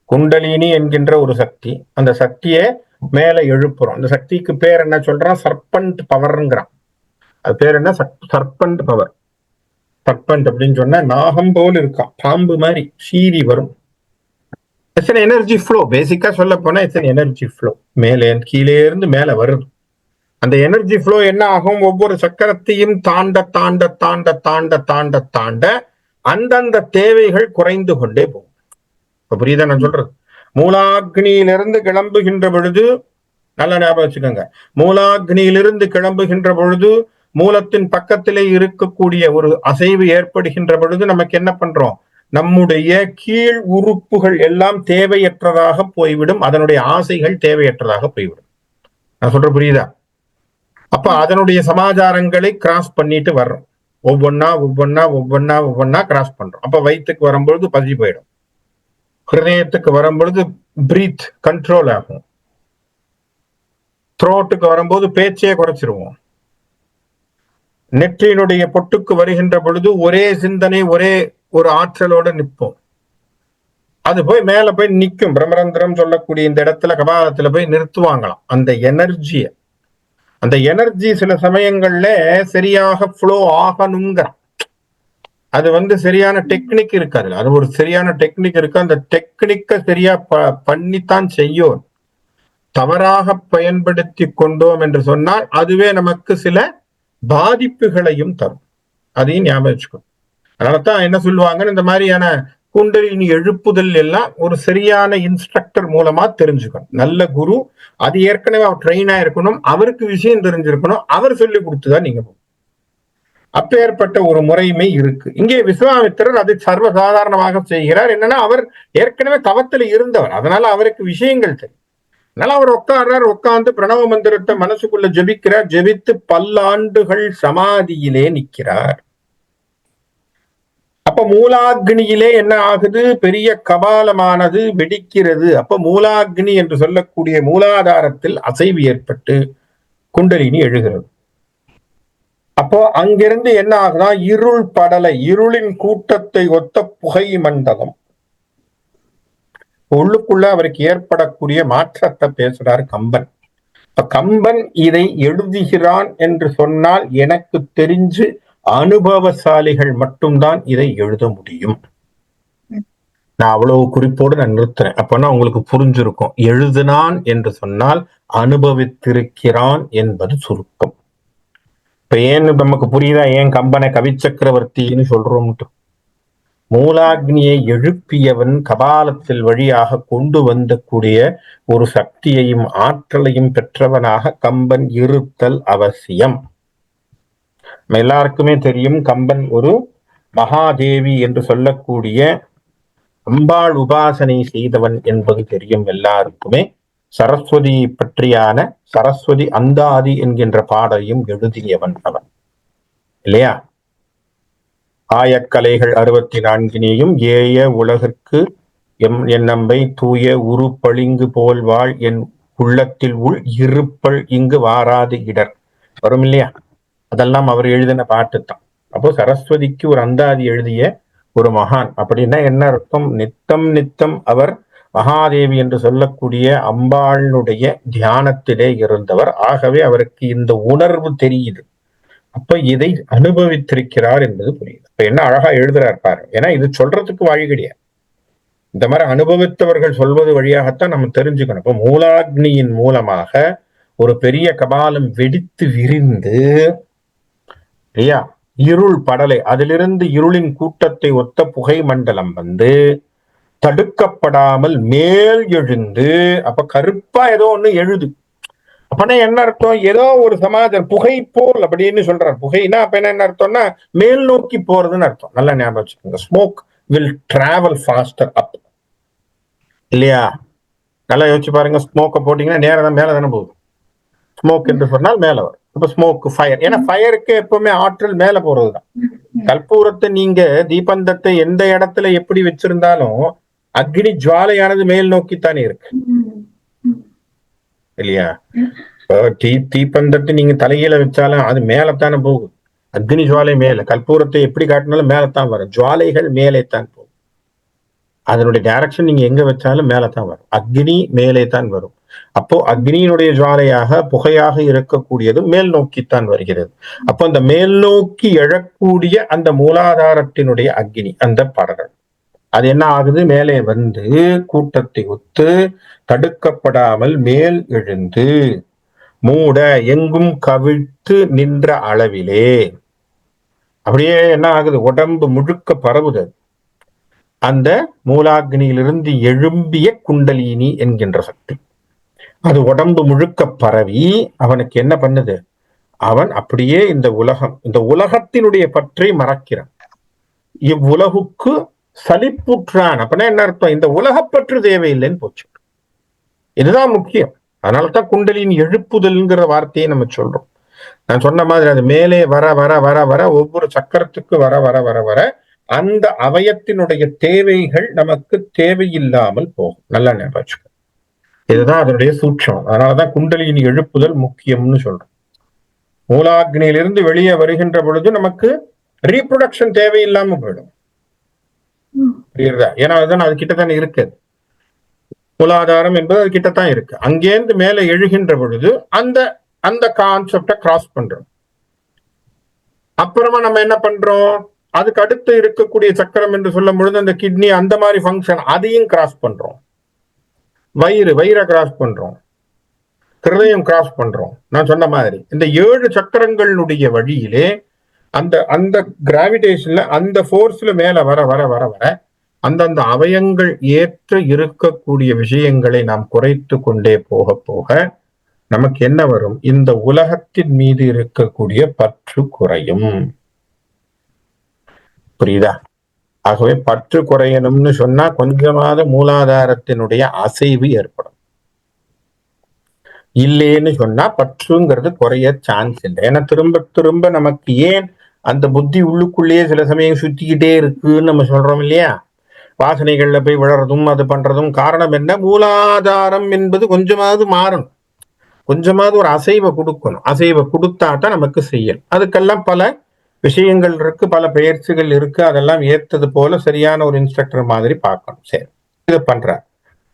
குண்டலினி என்கின்ற ஒரு சக்தி, அந்த சக்தியை மேல எழுப்புறோம். அந்த சக்திக்கு பேர் என்ன சொல்றான், சர்பண்ட் பவர்ங்கிறான். அது பேர் என்ன, சர்பண்ட் பவர். சர்பண்ட் அப்படின்னு சொன்னா நாகம் போல் இருக்கான், பாம்பு மாதிரி சீறி வரும். It's an energy flow. பேசிக்கா சொல்ல போனா இட்ஸ் an எனர்ஜி ஃப்ளோ. மேலே கீழே இருந்து மேல வருது. அந்த எனர்ஜி ஃப்ளோ என்ன ஆகும், ஒவ்வொரு சக்கரத்தையும் தாண்ட தாண்ட தாண்ட தாண்ட தாண்ட தாண்ட அந்தந்த தேவைகள் குறைந்து கொண்டே போகும். இப்ப புரியுதா நான் சொல்றது? மூலாக்னியிலிருந்து கிளம்புகின்ற பொழுது, நல்லா ஞாபகம் வச்சுக்கோங்க, மூலாக்னியிலிருந்து கிளம்புகின்ற பொழுது மூலத்தின் பக்கத்திலே இருக்கக்கூடிய ஒரு அசைவு ஏற்படுகின்ற பொழுது நமக்கு என்ன பண்றோம், நம்முடைய கீழ் உறுப்புகள் எல்லாம் தேவையற்றதாக போய்விடும், அதனுடைய ஆசைகள் தேவையற்றதாக போய்விடும். நான் சொல்ற புரியுதா? அப்ப அதனுடைய சமாச்சாரங்களை கிராஸ் பண்ணிட்டு வர்றோம், ஒவ்வொன்னா ஒவ்வொன்னா ஒவ்வொன்னா ஒவ்வொன்னா கிராஸ் பண்றோம். அப்ப வயிற்றுக்கு வரும்பொழுது பசி போயிடும், ஹிருதயத்துக்கு வரும்பொழுது பிரீத் கண்ட்ரோல் ஆகும், த்ரோட்டுக்கு வரும்போது பேச்சையே குறைச்சிருவோம், நெற்றியினுடைய பொட்டுக்கு வருகின்ற பொழுது ஒரே சிந்தனை ஒரே ஒரு ஆற்றலோட நிற்போம். அது போய் மேல போய் நிற்கும், பிரம்மரந்திரம் சொல்லக்கூடிய இந்த இடத்துல கபாலத்துல போய் நிறுத்துவாங்களாம் அந்த எனர்ஜிய. அந்த எனர்ஜி சில சமயங்கள்ல சரியாக ஃப்ளோ ஆகணுங்கிற, அது சரியான டெக்னிக் இருக்காது, அது ஒரு சரியான டெக்னிக் இருக்கு. அந்த டெக்னிக்கை சரியா பண்ணித்தான் செய்யும். தவறாக பயன்படுத்தி கொண்டோம் என்று சொன்னால் அதுவே நமக்கு சில பாதிப்புகளையும் தரும். அதையும் ஞாபகம் வச்சுக்கணும். அதனாலதான் என்ன சொல்லுவாங்கன்னு, இந்த மாதிரியான குண்டலினி எழுப்புதல் எல்லாம் ஒரு சரியான இன்ஸ்ட்ரக்டர் மூலமா தெரிஞ்சுக்கணும். நல்ல குரு, அது ஏற்கனவே அவர் ட்ரெயின் ஆயிருக்கணும், அவருக்கு விஷயம் தெரிஞ்சிருக்கணும், அவர் சொல்லி கொடுத்துதான் நீங்க போகணும். அப்பேற்பட்ட ஒரு முறைமை இருக்கு. இங்கே விஸ்வாமித்திரர் அது சர்வசாதாரணமாக செய்கிறார். என்னன்னா, அவர் ஏற்கனவே தவத்துல இருந்தவர், அதனால அவருக்கு விஷயங்கள் தெரியும். அதனால அவர் உட்கார்ந்து பிரணவ மந்திரத்தை மனசுக்குள்ள ஜபிக்கிறார். ஜபித்து பல்லாண்டுகள் சமாதியிலே நிற்கிறார். அப்ப மூலாக்னியிலே என்ன ஆகுது, பெரிய கபாலமானது வெடிக்கிறது. அப்ப மூலாக்னி என்று சொல்லக்கூடிய மூலாதாரத்தில் அசைவு ஏற்பட்டு குண்டலினி எழுகிறது. அப்போ அங்கிருந்து என்ன ஆகுதா, இருள் படலை, இருளின் கூட்டத்தை ஒத்த புகை மண்டலம். உள்ளுக்குள்ள அவருக்கு ஏற்படக்கூடிய மாற்றத்தை பேசுறார் கம்பன். கம்பன் இதை எழுதுகிறான் என்று சொன்னால் எனக்கு தெரிஞ்சு அனுபவசாலிகள் மட்டும்தான் இதை எழுத முடியும். நான் அவ்வளவு குறிப்போடு நான் நிறுத்துறேன். அப்பனா உங்களுக்கு புரிஞ்சிருக்கும், எழுதினான் என்று சொன்னால் அனுபவித்திருக்கிறான் என்பது சுருக்கம். இப்ப ஏன் நமக்கு புரியுதா ஏன் கம்பனை கவி சக்கரவர்த்தின்னு சொல்றோம்? மூலாக்னியை எழுப்பியவன் கபாலத்தில் வழியாக கொண்டு வந்தக்கூடிய ஒரு சக்தியையும் ஆற்றலையும் பெற்றவனாக கம்பன் இருத்தல் அவசியம். எல்லாருக்குமே தெரியும், கம்பன் ஒரு மகாதேவி என்று சொல்லக்கூடிய அம்பாள் உபாசனை செய்தவன் என்பது தெரியும் எல்லாருக்குமே. சரஸ்வதி பற்றியான சரஸ்வதி அந்தாதி என்கின்ற பாடலையும் எழுதியவன் அவன், இல்லையா? ஆயக்கலைகள் 64 ஏய உலகிற்கு என் நம்பை தூய உருப்பளிங்கு போல் வாழ் என் உள்ளத்தில் உள் இருப்பள் இங்கு வாராது இடர் வரும், இல்லையா? அதெல்லாம் அவர் எழுதின பாட்டுத்தான். அப்போ சரஸ்வதிக்கு ஒரு அந்தாதி எழுதிய ஒரு மகான் அப்படின்னா என்ன அர்த்தம்? நித்தம் நித்தம் அவர் மகாதேவி என்று சொல்லக்கூடிய அம்பாளுடைய தியானத்திலே இருந்தவர். ஆகவே அவருக்கு இந்த உணர்வு தெரியுது. அப்ப இதை அனுபவித்திருக்கிறார் என்பது புரியுது. இப்ப என்ன அழகா எழுதுறார் பாரு. ஏன்னா இது சொல்றதுக்கு வழி கிடையாது. இந்த மாதிரி அனுபவித்தவர்கள் சொல்வது வழியாகத்தான் நம்ம தெரிஞ்சுக்கணும். இப்ப மூலாக்னியின் மூலமாக ஒரு பெரிய கபாலம் வெடித்து விரிந்து இல்லையா, இருள் படலை, அதிலிருந்து இருளின் கூட்டத்தை ஒத்த புகை மண்டலம் வந்து தடுக்கப்படாமல் மேல் எழுந்து, அப்ப கருப்பா ஏதோ ஒண்ணு எழுது. அப்பனா என்ன அர்த்தம்? ஏதோ ஒரு சமாஜம் புகை போல் அப்படின்னு சொல்றாரு. புகைனா அப்ப என்ன அர்த்தம்னா மேல் நோக்கி போறதுன்னு அர்த்தம். நல்லா ஞாபகம் வச்சுக்கோங்க. ஸ்மோக் வில் டிராவல் ஃபாஸ்டர் அப், இல்லையா? நல்லா யோசிச்சு பாருங்க. ஸ்மோக்கை போட்டீங்கன்னா நேரம் தான் மேல தானே போகுது. ஸ்மோக் என்று சொன்னால் மேல வரும். இப்ப ஸ்மோக் ஃபயர், ஏன்னா ஃபயருக்கு எப்பவுமே ஆற்றல் மேல போறதுதான். கற்பூரத்தை நீங்க தீபந்தத்தை எந்த இடத்துல எப்படி வச்சிருந்தாலும் அக்னி ஜுவாலையானது மேல் நோக்கித்தானே இருக்கு, இல்லையா? தீப்பந்தத்தை நீங்க தலையில வச்சாலும் அது மேலத்தானே போகுது. அக்னி ஜுவாலை மேல, கற்பூரத்தை எப்படி காட்டினாலும் மேலத்தான் வரும். ஜுவாலைகள் மேலே தான் போகும். அதனுடைய டைரக்ஷன் நீங்க எங்க வச்சாலும் மேலத்தான் வரும். அக்னி மேலே தான் வரும். அப்போ அக்னியினுடைய ஜுவாலையாக புகையாக இருக்கக்கூடியது மேல் நோக்கித்தான் வருகிறது. அப்போ அந்த மேல் நோக்கி எழக்கூடிய அந்த மூலாதாரத்தினுடைய அக்னி, அந்த படரல், அது என்ன ஆகுது? மேலே வந்து கூட்டத்தை ஒத்து தடுக்கப்படாமல் மேல் எழுந்து மூட எங்கும் கவிழ்த்து நின்ற அளவிலே அப்படியே என்ன ஆகுது? உடம்பு முழுக்க பரவுது. அந்த மூலாக்னியிலிருந்து எழும்பிய குண்டலினி என்கின்ற சக்தி அது உடம்பு முழுக்க பரவி அவனுக்கு என்ன பண்ணுது? அவன் அப்படியே இந்த உலகத்தினுடைய பற்றை மறக்கிறான். இவ்வுலகுக்கு சலிப்புற்றான். அப்படின்னா என்ன அர்த்தம்? இந்த உலகப்பற்று தேவையில்லைன்னு போச்சு. இதுதான் முக்கியம். அதனாலதான் குண்டலின் எழுப்புதல்ங்கிற வார்த்தையை நம்ம சொல்றோம். நான் சொன்ன மாதிரி அது மேலே வர வர வர வர ஒவ்வொரு சக்கரத்துக்கு வர வர வர வர அந்த அவயத்தினுடைய தேவைகள் நமக்கு தேவையில்லாமல் போகும். நல்லா ஞாபகம். இதுதான் அதனுடைய சூட்சம். அதனாலதான் குண்டலின் எழுப்புதல் முக்கியம்னு சொல்றோம். மூலாக்னியிலிருந்து வெளியே வருகின்ற பொழுது நமக்கு ரீப்ரொடக்ஷன் தேவையில்லாம போயிடும். புரியுறதா? ஏன்னா அதுதான் அது கிட்டத்தானே இருக்கு. மூலாதாரம் என்பது அது கிட்டத்தான் இருக்கு. அங்கேருந்து மேல எழுகின்ற பொழுது அந்த அந்த கான்செப்டை கிராஸ் பண்றோம். அப்புறமா நம்ம என்ன பண்றோம்? அதுக்கு அடுத்து இருக்கக்கூடிய சக்கரம் என்று சொல்லும் பொழுது அந்த கிட்னி, அந்த மாதிரி ஃபங்க்ஷன், அதையும் கிராஸ் பண்றோம். வயிறை கிராஸ் பண்றோம், ஹிருதயம் கிராஸ் பண்றோம். நான் சொன்ன மாதிரி இந்த 7 சக்கரங்களுடைய வழியிலே அந்த அந்த கிராவிடேஷன்ல அந்த ஃபோர்ஸ்ல மேல வர வர வர வர அந்தந்த அவயங்கள் ஏற்ற இருக்கக்கூடிய விஷயங்களை நாம் குறைத்து கொண்டே போக போக நமக்கு என்ன வரும்? இந்த உலகத்தின் மீது இருக்கக்கூடிய பற்று குறையும். புரியுதா? ஆகவே பற்று குறையணும்னு சொன்னா கொஞ்சமாவது மூலாதாரத்தினுடைய அசைவு ஏற்படும். இல்லைன்னு சொன்னா பற்றுங்கிறது குறைய சான்ஸ் இல்லை. ஏன்னா திரும்ப திரும்ப நமக்கு ஏன் அந்த புத்தி உள்ளுக்குள்ளேயே சில சமயம் சுத்திக்கிட்டே இருக்குன்னு நம்ம சொல்றோம் இல்லையா? வாசனைகள்ல போய் விழறதும் அது பண்றதும் காரணம் என்ன? மூலாதாரம் என்பது கொஞ்சமாவது மாறணும், கொஞ்சமாவது ஒரு அசைவை கொடுக்கணும். அசைவை கொடுத்தாதான் நமக்கு செய்யணும். அதுக்கெல்லாம் பல விஷயங்கள் இருக்கு, பல பயிற்சிகள் இருக்கு. அதெல்லாம் ஏற்றது போல சரியான ஒரு இன்ஸ்ட்ரக்டர் மாதிரி பார்க்கணும். சரி, இது பண்றார்.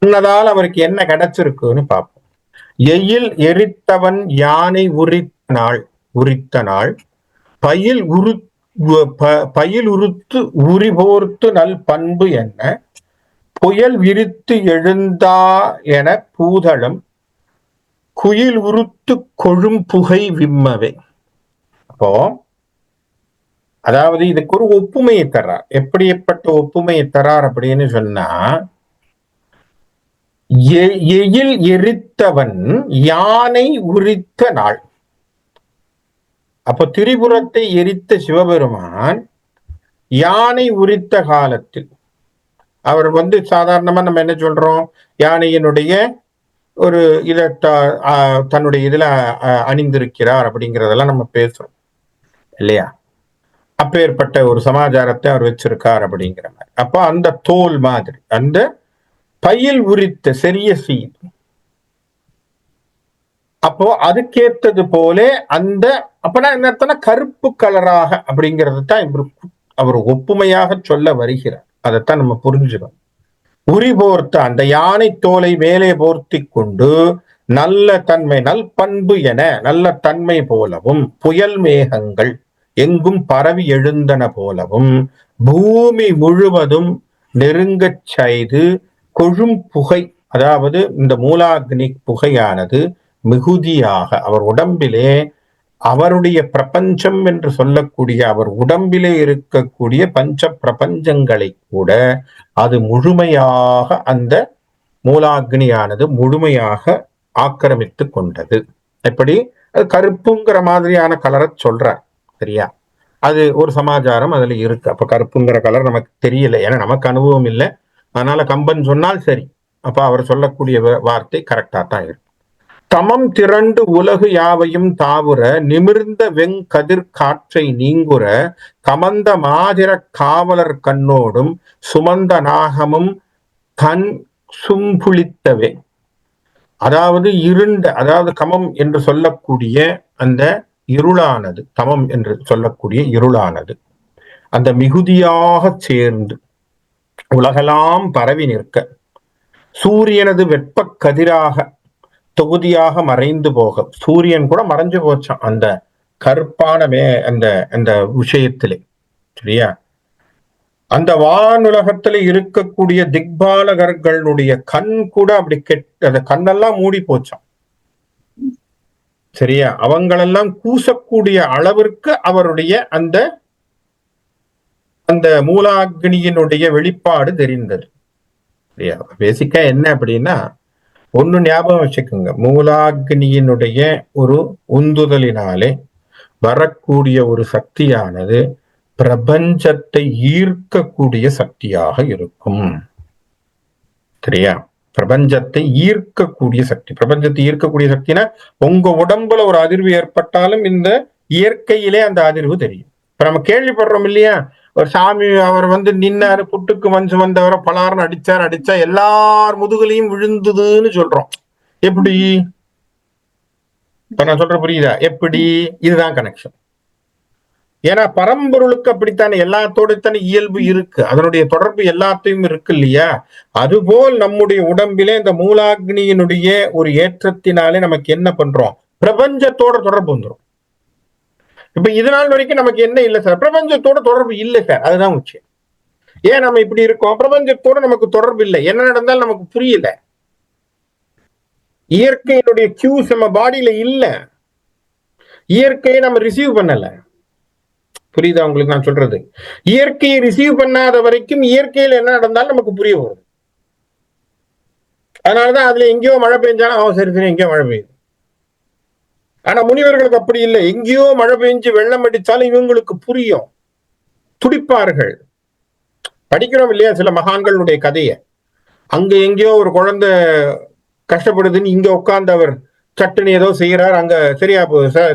முன்னதால் அவருக்கு என்ன கிடைச்சிருக்குன்னு பார்ப்போம். எயில் எரித்தவன் யானை உரித்த நாள் பயில் உறுத்து உரிபோர்த்து நல் பண்பு என்ன புயல் விரித்து எழுந்தா என பூதளம் குயில் உறுத்து கொழும் புகை விம்மவே. அப்போ அதாவது இதுக்கு ஒரு ஒப்புமையை தர்றார். எப்படிப்பட்ட ஒப்புமையை தர்றார் அப்படின்னு சொன்னா, எயில் எரித்தவன் யானை உரித்த நாள். அப்ப திரிபுரத்தை எரித்த சிவபெருமான் யானை உரித்த காலத்தில் அவர் சாதாரணமா நம்ம என்ன சொல்றோம்? யானையினுடைய ஒரு இத தன்னுடைய இதுல அணிந்திருக்கிறார் அப்படிங்கிறதெல்லாம் நம்ம பேசுறோம் இல்லையா? அப்பேற்பட்ட ஒரு சமாச்சாரத்தை அவர் வச்சிருக்கார் அப்படிங்கிற மாதிரி. அப்ப அந்த தோல் மாதிரி அந்த பயில் உரித்த செரிய சீர், அப்போ அதுக்கேற்றது போல அந்த அப்பனா என்ன அர்த்தம்னா கருப்பு கலராக அப்படிங்கிறது தான் அவர் ஒப்புமையாக சொல்ல வருகிறார். அதைத்தான் நம்ம புரிஞ்சுக்கணும். உரி போர்த்த அந்த யானை தோலை மேலே போர்த்தி கொண்டு நல்ல தன்மை நல்பண்பு என நல்ல தன்மை போலவும் புயல் மேகங்கள் எங்கும் பரவி எழுந்தன போலவும் பூமி முழுவதும் நெருங்கச் செய்து கொழும் புகை, அதாவது இந்த மூலாக்னி புகையானது மிகுதியாக அவர் உடம்பிலே, அவருடைய பிரபஞ்சம் என்று சொல்லக்கூடிய அவர் உடம்பிலே இருக்கக்கூடிய பஞ்ச பிரபஞ்சங்களை கூட அது முழுமையாக அந்த மூலாக்னியானது முழுமையாக ஆக்கிரமித்து கொண்டது. எப்படி? அது கருப்புங்கிற மாதிரியான கலரை சொல்றார். சரியா? அது ஒரு சமாச்சாரம் அதுல இருக்கு. அப்ப கருப்புங்கிற கலர் நமக்கு தெரியல, ஏன்னா நமக்கு அனுபவம் இல்லை. அதனால கம்பன் சொன்னால் சரி, அப்ப அவர் சொல்லக்கூடிய வார்த்தை கரெக்டா தான் இருக்கு. தமம் திரண்டு உலகு யாவையும் தாவுற நிமிர்ந்த வெங்கதிர் காற்றை நீங்குற கமந்த மாதிர காவலர் கண்ணோடும் சுமந்த நாகமும் கண் சும்புளித்தவே. அதாவது இருண்ட, அதாவது கமம் என்று சொல்லக்கூடிய அந்த இருளானது, கமம் என்று சொல்லக்கூடிய இருளானது அந்த மிகுதியாக சேர்ந்து உலகெல்லாம் பரவி நிற்க, சூரியனது வெப்ப கதிராக தொகுதியாக மறைந்து போக, சூரியன் கூட மறைஞ்சு போச்சான் அந்த கருப்பானமே அந்த அந்த விஷயத்திலே. சரியா? அந்த வானுலகத்துல இருக்கக்கூடிய திக்பாலகர்களுடைய கண் கூட அப்படி அந்த கண்ணெல்லாம் மூடி போச்சான். சரியா? அவங்களெல்லாம் கூசக்கூடிய அளவிற்கு அவருடைய அந்த அந்த மூலாக்னியினுடைய வெளிப்பாடு தெரிந்தது. சரியா? பேசிக்கா என்ன அப்படின்னா, ஒண்ணு ஞாபகம் வச்சுக்கோங்க, மூலாக்னியினுடைய ஒரு உந்துதலினாலே வரக்கூடிய ஒரு சக்தியானது பிரபஞ்சத்தை ஈர்க்கக்கூடிய சக்தியாக இருக்கும். சரியா? பிரபஞ்சத்தை ஈர்க்கக்கூடிய சக்தி. பிரபஞ்சத்தை ஈர்க்கக்கூடிய சக்தினா உங்க உடம்புல ஒரு அதிர்வு ஏற்பட்டாலும் இந்த இயற்கையிலே அந்த அதிர்வு தெரியும். இப்ப நம்ம கேள்விப்படுறோம் இல்லையா, ஒரு சாமி அவர் நின்னாரு, புட்டுக்கு மஞ்சு வந்தவரை பலார்னு அடிச்சா எல்லார் முதுகலையும் விழுந்ததுன்னு சொல்றோம். எப்படி? இப்ப நான் சொல்ற புரியுதா? எப்படி? இதுதான் கனெக்ஷன். ஏன்னா பரம்பொருளுக்கு அப்படித்தானே எல்லாத்தோட தானே இயல்பு இருக்கு, அதனுடைய தொடர்பு எல்லாத்தையும் இருக்கு இல்லையா? அதுபோல் நம்முடைய உடம்பிலே இந்த மூலாக்னியினுடைய ஒரு ஏற்றத்தினாலே நமக்கு என்ன பண்றோம்? பிரபஞ்சத்தோட தொடர்பு வந்துடும். இப்ப இதனால் வரைக்கும் நமக்கு என்ன இல்லை சார்? பிரபஞ்சத்தோட தொடர்பு இல்லை சார். அதுதான் முக்கியம். ஏன் நம்ம இப்படி இருக்கோம்? பிரபஞ்சத்தோட நமக்கு தொடர்பு இல்லை. என்ன நடந்தாலும் நமக்கு புரியல. இயற்கையினுடைய கியூஸ் நம்ம பாடியில இல்ல. இயற்கையை நம்ம ரிசீவ் பண்ணல. புரியுதா உங்களுக்கு நான் சொல்றது? இயற்கையை ரிசீவ் பண்ணாத வரைக்கும் இயற்கையில் என்ன நடந்தாலும் நமக்கு புரிய வரும். அதனாலதான் அதுல எங்கேயோ மழை பெஞ்சாலும் சரி சரி எங்கேயோ மழை பெய்யுது. ஆனா முனிவர்களுக்கு அப்படி இல்லை. எங்கேயோ மழை பெஞ்சு வெள்ளம் அடிச்சாலும் இவங்களுக்கு புரியும், துடிப்பார்கள். படிக்கிறோம் இல்லையா சில மகான்களுடைய கதைய. அங்க எங்கேயோ ஒரு குழந்தை கஷ்டப்படுதுன்னு இங்க உட்கார்ந்து அவர் சட்டுன்னு ஏதோ செய்யறார். அங்க சரியா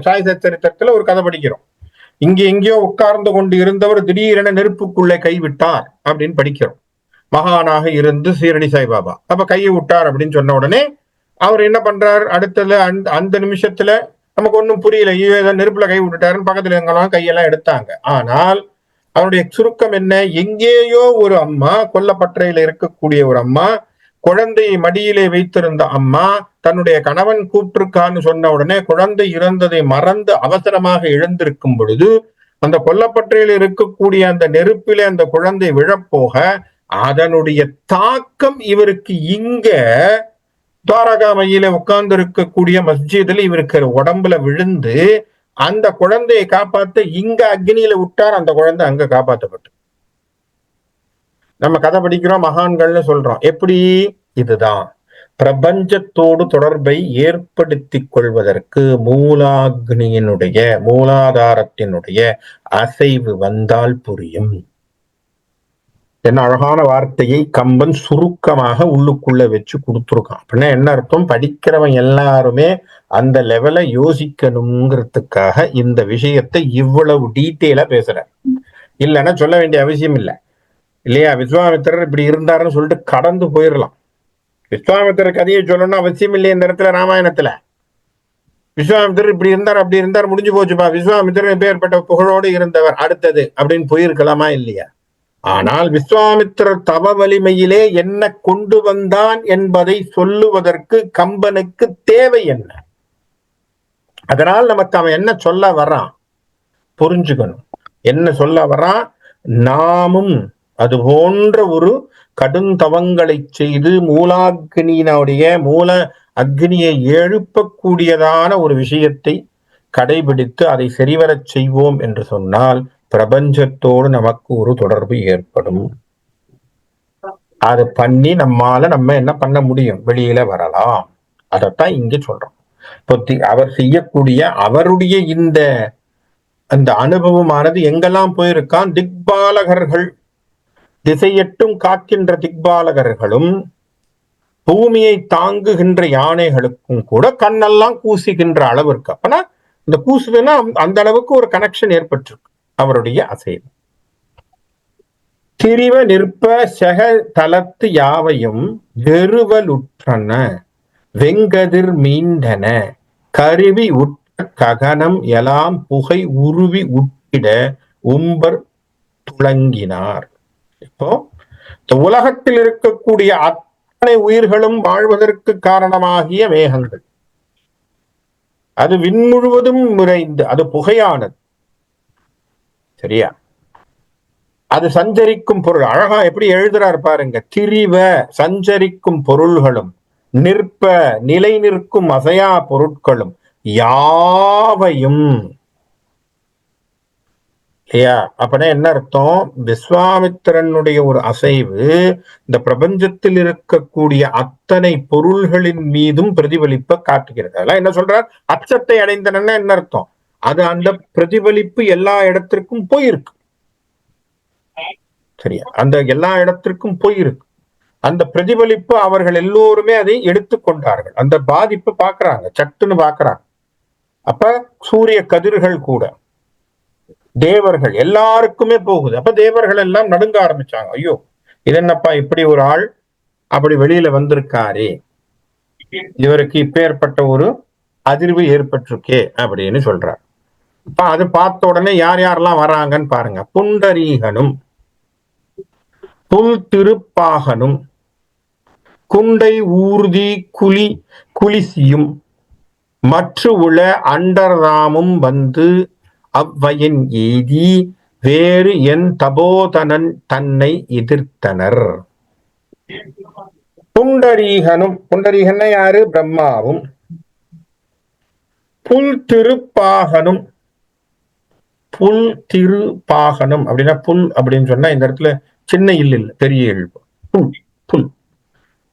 சாய் சரித்திரத்துல ஒரு கதை படிக்கிறோம். இங்க எங்கேயோ உட்கார்ந்து கொண்டு இருந்தவர் திடீரென நெருப்புக்குள்ளே கைவிட்டார் அப்படின்னு படிக்கிறோம். மகானாக இருந்து சீரடி சாய்பாபா அப்ப கையை விட்டார் அப்படின்னு சொன்ன உடனே அவர் என்ன பண்றார்? அடுத்தது அந்த நிமிஷத்துல நமக்கு ஒன்றும் புரியல, ஏதோ நெருப்புல கை விட்டுட்டாருன்னு பக்கத்துல எங்கெல்லாம் கையெல்லாம் எடுத்தாங்க. ஆனால் அவருடைய சுருக்கம் என்ன? எங்கேயோ ஒரு அம்மா, கொல்லப்பற்றையில இருக்கக்கூடிய ஒரு அம்மா, குழந்தையை மடியிலே வைத்திருந்த அம்மா தன்னுடைய கணவன் கூப்பிட்டிருக்கான்னு சொன்ன உடனே குழந்தை இறந்ததை மறந்து அவசரமாக எழுந்திருக்கும் பொழுது அந்த கொல்லப்பற்றையில் இருக்கக்கூடிய அந்த நெருப்பிலே அந்த குழந்தை விழப்போக அதனுடைய தாக்கம் இவருக்கு இங்க துவாரகாமையில உட்கார்ந்து இருக்கக்கூடிய மஸ்ஜிதில் இவருக்கு உடம்புல விழுந்து அந்த குழந்தையை காப்பாத்த இங்க அக்னியில விட்டார். அந்த குழந்தை அங்க காப்பாற்றப்பட்டு நம்ம கதை படிக்கிறோம், மகான்கள்னு சொல்றோம். எப்படி? இதுதான் பிரபஞ்சத்தோடு தொடர்பை ஏற்படுத்தி கொள்வதற்கு மூலாக்னியினுடைய மூலாதாரத்தினுடைய அசைவு வந்தால் புரியும். என்ன அழகான வார்த்தையை கம்பன் சுருக்கமாக உள்ளுக்குள்ள வச்சு கொடுத்துருக்கான். அப்படின்னா என்ன அர்த்தம்? படிக்கிறவன் எல்லாருமே அந்த லெவலை யோசிக்கணுங்கிறதுக்காக இந்த விஷயத்தை இவ்வளவு டீட்டெயிலா பேசுறேன். இல்லைன்னா சொல்ல வேண்டிய அவசியம் இல்லை இல்லையா? விஸ்வாமித்திரர் இப்படி இருந்தாருன்னு சொல்லிட்டு கடந்து போயிடலாம். விஸ்வாமித்திரர் கதையை சொல்லணும்னு அவசியம் இல்லை இந்த இடத்துல. ராமாயணத்துல விஸ்வாமித்திரர் இப்படி இருந்தார் அப்படி இருந்தார் முடிஞ்சு போச்சுப்பா. விஸ்வாமித்திரர் பேர்பட்ட புகழோடு இருந்தவர் அடுத்தது அப்படின்னு போயிருக்கலாமா இல்லையா? ஆனால் விஸ்வாமித்திரர் தவ வலிமையிலே என்ன கொண்டு வந்தான் என்பதை சொல்லுவதற்கு கம்பனுக்கு தேவை என்ன? அதனால் நமக்கு அவன் என்ன சொல்ல வர்றான் புரிஞ்சுக்கணும். என்ன சொல்ல வர்றான்? நாமும் அது போன்ற ஒரு கடுந்தவங்களை செய்து மூலாக்னியினுடைய மூல அக்னியை எழுப்பக்கூடியதான ஒரு விஷயத்தை கடைபிடித்து அதை சரிவரச் செய்வோம் என்று சொன்னால் பிரபஞ்சத்தோடு நமக்கு ஒரு தொடர்பு ஏற்படும். அது பண்ணி நம்ம என்ன பண்ண முடியும்? வெளியில வரலாம். அதைத்தான் இங்க சொல்றோம். அவர் செய்யக்கூடிய அவருடைய அந்த அனுபவமானது எங்கெல்லாம் போயிருக்கான்? திக்பாலகர்கள், திசையெட்டும் காக்கின்ற திக்பாலகர்களும் பூமியை தாங்குகின்ற யானைகளுக்கும் கூட கண்ணெல்லாம் கூசுகின்ற அளவிற்கு. அப்பனா இந்த கூசுதுன்னா அந்த அளவுக்கு ஒரு கனெக்ஷன் ஏற்பட்டிருக்கு அவருடைய அசைவு. திரிவ நிற்ப செக தலத்து யாவையும் வெறுவலுற்றன வெங்கதிர் மீண்டன கருவி உற்ற ககனம் எலாம் புகை உருவி உட்கிட உம்பர் துளங்கினார். இப்போ இந்த உலகத்தில் இருக்கக்கூடிய அத்தனை உயிர்களும் வாழ்வதற்கு காரணமாகிய மேகங்கள், அது விண்முழுவதும் நிறைந்து அது புகையானது. சரியா? அது சஞ்சரிக்கும் பொருள். அழகா எப்படி எழுதுறார் பாருங்க. திரிவ சஞ்சரிக்கும் பொருள்களும் நிற்ப நிலை நிற்கும் அசையா பொருட்களும் யாவையும். இல்லையா? அப்படின்னா என்ன அர்த்தம்? விஸ்வாமித்திரனுடைய ஒரு அசைவு இந்த பிரபஞ்சத்தில் இருக்கக்கூடிய அத்தனை பொருள்களின் மீதும் பிரதிபலிப்ப காட்டுகிறது. அதெல்லாம் என்ன சொல்றார்? அச்சத்தை அடைந்தன என்ன அர்த்தம்? அது அந்த பிரதிபலிப்பு எல்லா இடத்திற்கும் போயிருக்கு. சரியா? அந்த எல்லா இடத்திற்கும் போயிருக்கு. அந்த பிரதிபலிப்பு அவர்கள் எல்லோருமே அதை எடுத்துக்கொண்டார்கள். அந்த பாதிப்பு பாக்குறாங்க, சட்டுன்னு பாக்குறாங்க. அப்ப சூரிய கதிர்கள் கூட தேவர்கள் எல்லாருக்குமே போகுது. அப்ப தேவர்கள் எல்லாம் நடுங்க ஆரம்பிச்சாங்க. ஐயோ, இது என்னப்பா இப்படி ஒரு ஆள் அப்படி வெளியில வந்திருக்காரே, இவருக்கு இப்பேற்பட்ட ஒரு அதிர்வு ஏற்பட்டிருக்கே அப்படின்னு சொல்றார். அது பார்த்த உடனே யார் யாரெல்லாம் வராங்கன்னு பாருங்க. புண்டரீகனும் புல் திருப்பாகனும் குண்டை ஊர்தி குலிசியும் மற்ற உள அண்டர்தாமும் வந்து அவ்வயன் எய்தி வேறு என் தபோதனன் தன்னை எதிர்த்தனர். புண்டரீகனும், புண்டரீகன் யாரு? பிரம்மாவும். புல் திருப்பாகனும், புல் திருப்பாகனும் அப்படின்னா புல் அப்படின்னு சொன்னா இந்த இடத்துல சின்ன இல்ல பெரிய இல். புல் புல்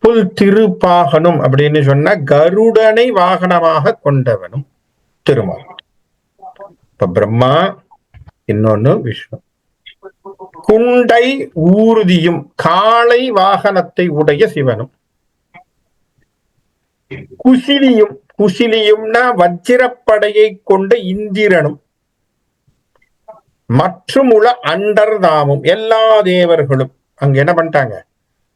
புல் திருப்பாகனும் அப்படின்னு சொன்னா கருடனை வாகனமாக கொண்டவனும் திருமால். இப்ப பிரம்மா, இன்னொன்னு விஷ்ணு. குண்டை ஊர்தியும் காளை வாகனத்தை உடைய சிவனும். குசிலியும், குசிலியும்னா வஜ்ரப்படையை கொண்ட இந்திரனும். மற்றும் உள்ள அண்டர்தாமும் எல்லா தேவர்களும் அங்க என்ன பண்ணிட்டாங்க?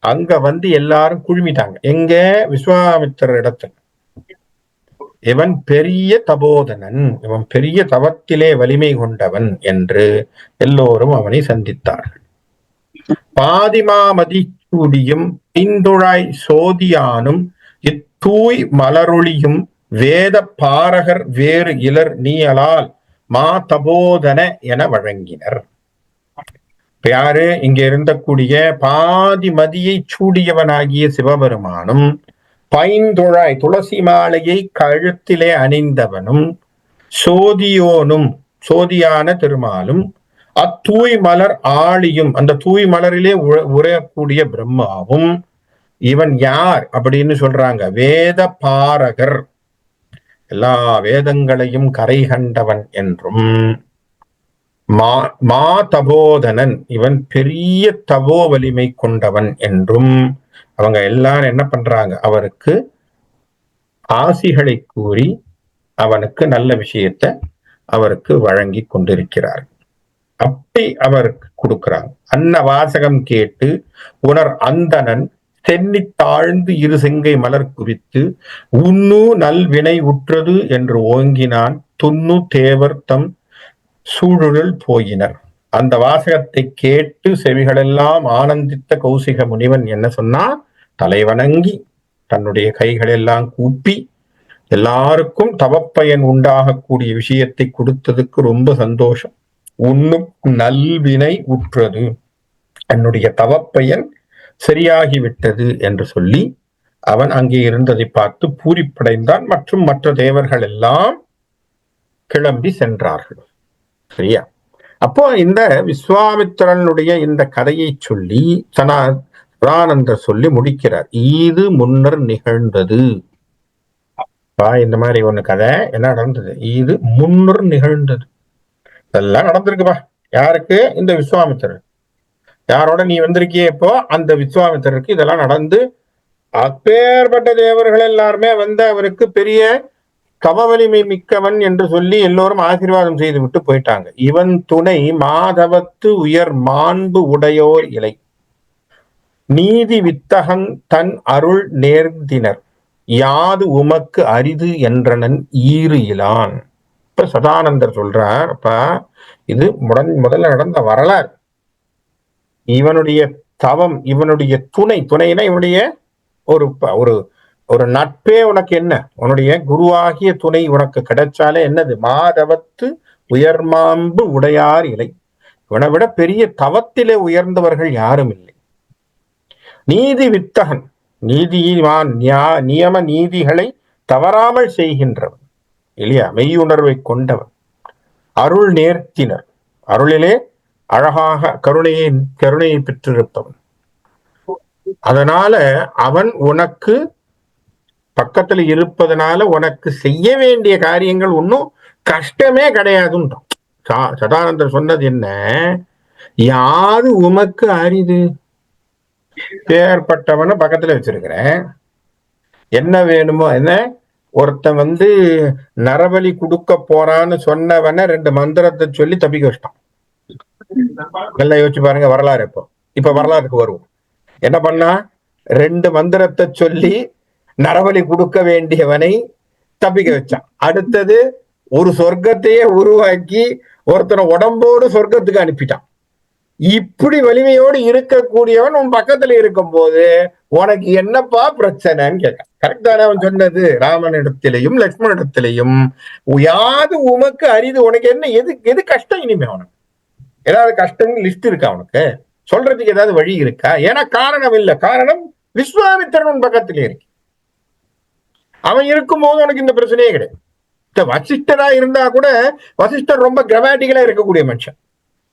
அங்க வந்து எல்லாரும் குழுமிட்டாங்க. எங்க? விஸ்வாமித்திரர் இடத்துல. இவன் பெரிய தபோதனன், இவன் பெரிய தவத்திலே வலிமை கொண்டவன் என்று எல்லோரும் அவனை சந்தித்தார்கள். பாதிமாமதி சூடியும் பிந்துழாய் சோதியானும் இத்தூய் மலரொளியும் வேத பாரகர் வேறு இலர் நீயலால் மா தபோதன என வழங்கினர். யாரு? இங்க இருந்தக்கூடிய பாதி மதியை சூடியவனாகிய சிவபெருமானும் பைந்துழாய் துளசி மாலையை கழுத்திலே அணிந்தவனும் சோதியோனும் சோதியான திருமாலும் அத்தூய் மலர் ஆளியும் அந்த தூய் மலரிலே உரையக்கூடிய பிரம்மாவும். இவன் யார் அப்படின்னு சொல்றாங்க? வேத பாரகர், எல்லா வேதங்களையும் கரை கண்டவன் என்றும். மா தபோதனன், இவன் பெரிய தபோ வலிமை கொண்டவன் என்றும் அவங்க எல்லாரும் என்ன பண்றாங்க? அவருக்கு ஆசிகளை கூறி அவனுக்கு நல்ல விஷயத்தை அவருக்கு வழங்கி கொண்டிருக்கிறார். அப்படி அவருக்கு கொடுக்கிறாங்க. அன்ன வாசகம் கேட்டு உணர் அந்தணன் சென்னி தாழ்ந்து இரு செங்கை மலர் குறித்து உன்னு நல்வினை உற்றது என்று ஓங்கினான் துண்ணு தேவர் தம் சூழல் போயினர். அந்த வாசகத்தை கேட்டு செவிகளெல்லாம் ஆனந்தித்த கௌசிக முனிவன் என்ன சொன்னா, தலைவணங்கி தன்னுடைய கைகளெல்லாம் கூப்பி எல்லாருக்கும் தவப்பயன் உண்டாகக்கூடிய விஷயத்தை கொடுத்ததுக்கு ரொம்ப சந்தோஷம். உன்னும் நல்வினை உற்றது, என்னுடைய தவப்பயன் சரியாகிவிட்டது என்று சொல்லி அவன் அங்கே இருந்ததை பார்த்து பூரிப்படைந்தான். மற்றும் மற்ற தேவர்கள் எல்லாம் கிளம்பி சென்றார்கள். சரியா? அப்போ இந்த விஸ்வாமித்திரனுடைய இந்த கதையை சொல்லி சதானந்தர் சொல்லி முடிக்கிறார். இது முன்னர் நிகழ்ந்தது. இந்த மாதிரி ஒண்ணு கதை என்ன நடந்தது, இது முன்னர் நிகழ்ந்தது. இதெல்லாம் நடந்திருக்குப்பா. யாருக்கு? இந்த விஸ்வாமித்திரர். யாரோட நீ வந்திருக்கியே இப்போ, அந்த விஸ்வாமித்திரருக்கு இதெல்லாம் நடந்து அப்பேற்பட்ட தேவர்கள் எல்லாருமே வந்து அவருக்கு பெரிய கவவலிமை மிக்கவன் என்று சொல்லி எல்லோரும் ஆசீர்வாதம் செய்து விட்டு போயிட்டாங்க. இவன் துணை மாதவத்து உயர் மாண்பு உடையோர் இலை நீதி வித்தகன் தன் அருள் நேர்ந்தினர் யாது உமக்கு அரிது என்றனன் ஈறு இலான். இப்ப சதானந்தர் சொல்றார், அப்ப இது முதல்ல நடந்த வரலாறு. இவனுடைய தவம், இவனுடைய துணைனா இவனுடைய ஒரு ஒரு ஒரு நட்பே உனக்கு என்ன, உன்னுடைய குருவாகிய துணை உனக்கு கிடைச்சாலே என்னது, மாதவத்து உயர்மாம்பு உடையார் இலை. இவனை விட பெரிய தவத்திலே உயர்ந்தவர்கள் யாரும் இல்லை. நீதி வித்தகன், நீதிவான், நியம நீதிகளை தவறாமல் செய்கின்றவன் இல்லையா, மெய்யுணர்வை கொண்டவன். அருள் நேர்த்தினர், அருளிலே அழகாக கருணையை பெற்றிருப்பவன். அதனால அவன் உனக்கு பக்கத்துல இருப்பதனால உனக்கு செய்ய வேண்டிய காரியங்கள் ஒன்னும் கஷ்டமே கிடையாதுன்றான். சதானந்தர் சொன்னது என்ன, யாது உமக்கு அரிது, பேர்பட்டவன பக்கத்துல வச்சிருக்கிறேன், என்ன வேணுமோ என்ன. ஒருத்தன் வந்து நரபலி கொடுக்க போறான்னு சொன்னவன 2 மந்திரத்தை சொல்லி தப்பிக்க வச்சிட்டான். நல்லா யோசிச்சு பாருங்க வரலாறு. இப்ப வரலாறுக்கு வருவோம். என்ன பண்ணா, 2 மந்திரத்தை சொல்லி நரபலி கொடுக்க வேண்டியவனை தப்பிக்க வச்சான். அடுத்தது ஒரு சொர்க்கத்தையே உருவாக்கி ஒருத்தனை உடம்போடு சொர்க்கத்துக்கு அனுப்பிட்டான். இப்படி வலிமையோடு இருக்கக்கூடியவன் உன் பக்கத்துல இருக்கும் போது உனக்கு என்னப்பா பிரச்சனைன்னு கேட்க. கரெக்டான அவன் சொன்னது. ராமனிடத்திலையும் லட்சுமணிடத்திலையும் யாது உமக்கு அரிது, உனக்கு என்ன, எது கஷ்டம் இனிமே, அவனுக்கு ஏதாவது கஷ்டம் லிஸ்ட் இருக்கா, அவனுக்கு சொல்றதுக்கு ஏதாவது வழி இருக்கா? ஏன்னா காரணம் இல்லை. காரணம் விஸ்வாமித்திரன் பக்கத்திலே இருக்கு. அவன் இருக்கும் போது உனக்கு இந்த பிரச்சனையே கிடையாது. வசிஷ்டரா இருந்தா கூட வசிஷ்டர் ரொம்ப கிராமட்டிக்கலா இருக்கக்கூடிய மனுஷன்.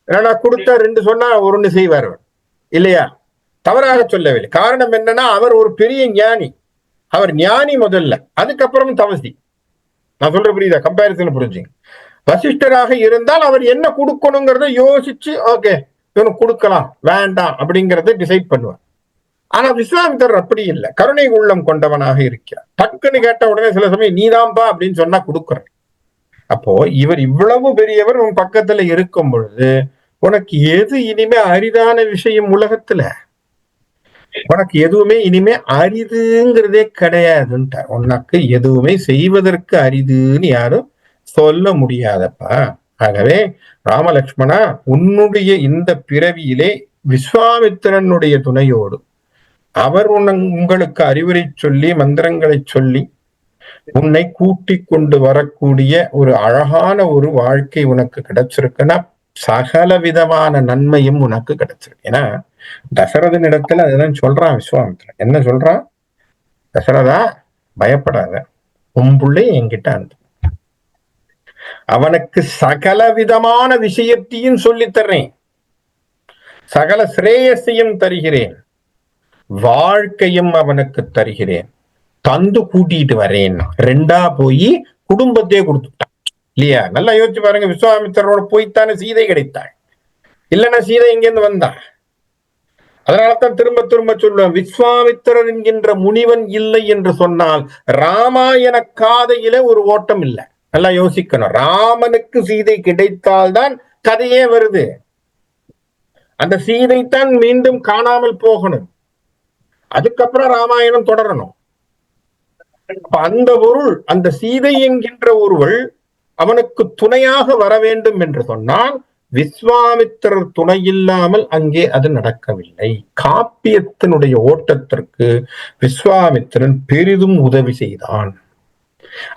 ஏன்னா கொடுத்த 2 சொன்னா 1 செய்வார் இல்லையா, தவறாக சொல்லவில்லை. காரணம் என்னன்னா அவர் ஒரு பெரிய ஞானி. அவர் ஞானி முதல்ல, அதுக்கப்புறம் தவசி. நான் சொல்ற புரியுதா? கம்பேரிசன் புரிஞ்சுங்க. வசிஷ்டராக இருந்தால் அவர் என்ன கொடுக்கணுங்கிறத யோசிச்சு ஓகே இவனுக்கு கொடுக்கலாம் வேண்டாம் அப்படிங்கறத டிசைட் பண்ணுவார். ஆனா விஸ்வாமித்திரர் அப்படி இல்லை, கருணை உள்ளம் கொண்டவனாக இருக்கிறார். டக்குன்னு கேட்ட உடனே சில சமயம் நீதான்பா அப்படின்னு சொன்னா கொடுக்குறேன். அப்போ இவர் இவ்வளவு பெரியவர் உன் பக்கத்துல இருக்கும் பொழுது உனக்கு எது இனிமே அரிதான விஷயம் உலகத்துல? உனக்கு எதுவுமே இனிமே அரிதுங்கிறதே கிடையாதுன்ட்டார். உனக்கு எதுவுமே செய்வதற்கு அரிதுன்னு யாரும் சொல்ல முடியாதப்பா. ஆகவே ராமலட்சுமணா, உன்னுடைய இந்த பிறவியிலே விஸ்வாமித்திரனுடைய துணையோடு அவர் உங்களுக்கு அறிவுரை சொல்லி மந்திரங்களை சொல்லி உன்னை கூட்டி கொண்டு வரக்கூடிய ஒரு அழகான ஒரு வாழ்க்கை உனக்கு கிடைச்சிருக்குன்னா சகல விதமான நன்மையும் உனக்கு கிடைச்சிருக்கு. ஏன்னா தசரதன் இடத்துல அதுதான் சொல்றான் விஸ்வாமித்திரன். என்ன சொல்றான்? தசரதா பயப்படாத, உம்புள்ளே என்கிட்ட அனுப்பு, அவனுக்கு சகல விதமான விஷயத்தையும் சொல்லித்தர்றேன், சகல சிரேயசையும் தருகிறேன், வாழ்க்கையும் அவனுக்கு தருகிறேன், தந்து கூட்டிட்டு வரேன்னா 2ஆ போய் குடும்பத்தையே கொடுத்துட்டான் இல்லையா? நல்லா யோசிச்சு பாருங்க. விஸ்வாமித்திரனோட போய்த்தானே சீதை கிடைத்தாள். இல்லைன்னா சீதை எங்கிருந்து வந்தா? அதனாலதான் திரும்ப திரும்ப சொல்லுவேன், விஸ்வாமித்திரர் என்கின்ற முனிவன் இல்லை என்று சொன்னால் ராமாயண காதையில ஒரு ஓட்டம் இல்லை. நல்லா யோசிக்கணும். ராமனுக்கு சீதை கிடைத்தால்தான் கதையே வருது. அந்த சீதைத்தான் மீண்டும் காணாமல் போகணும், அதுக்கப்புறம் ராமாயணம் தொடரணும். அந்த பொருள், அந்த சீதை என்கின்ற ஒருவள் அவனுக்கு துணையாக வர வேண்டும் என்று சொன்னால் விஸ்வாமித்திரர் துணை இல்லாமல் அங்கே அது நடக்கவில்லை. காப்பியத்தினுடைய ஓட்டத்திற்கு விஸ்வாமித்திரன் பெரிதும் உதவி செய்தான்.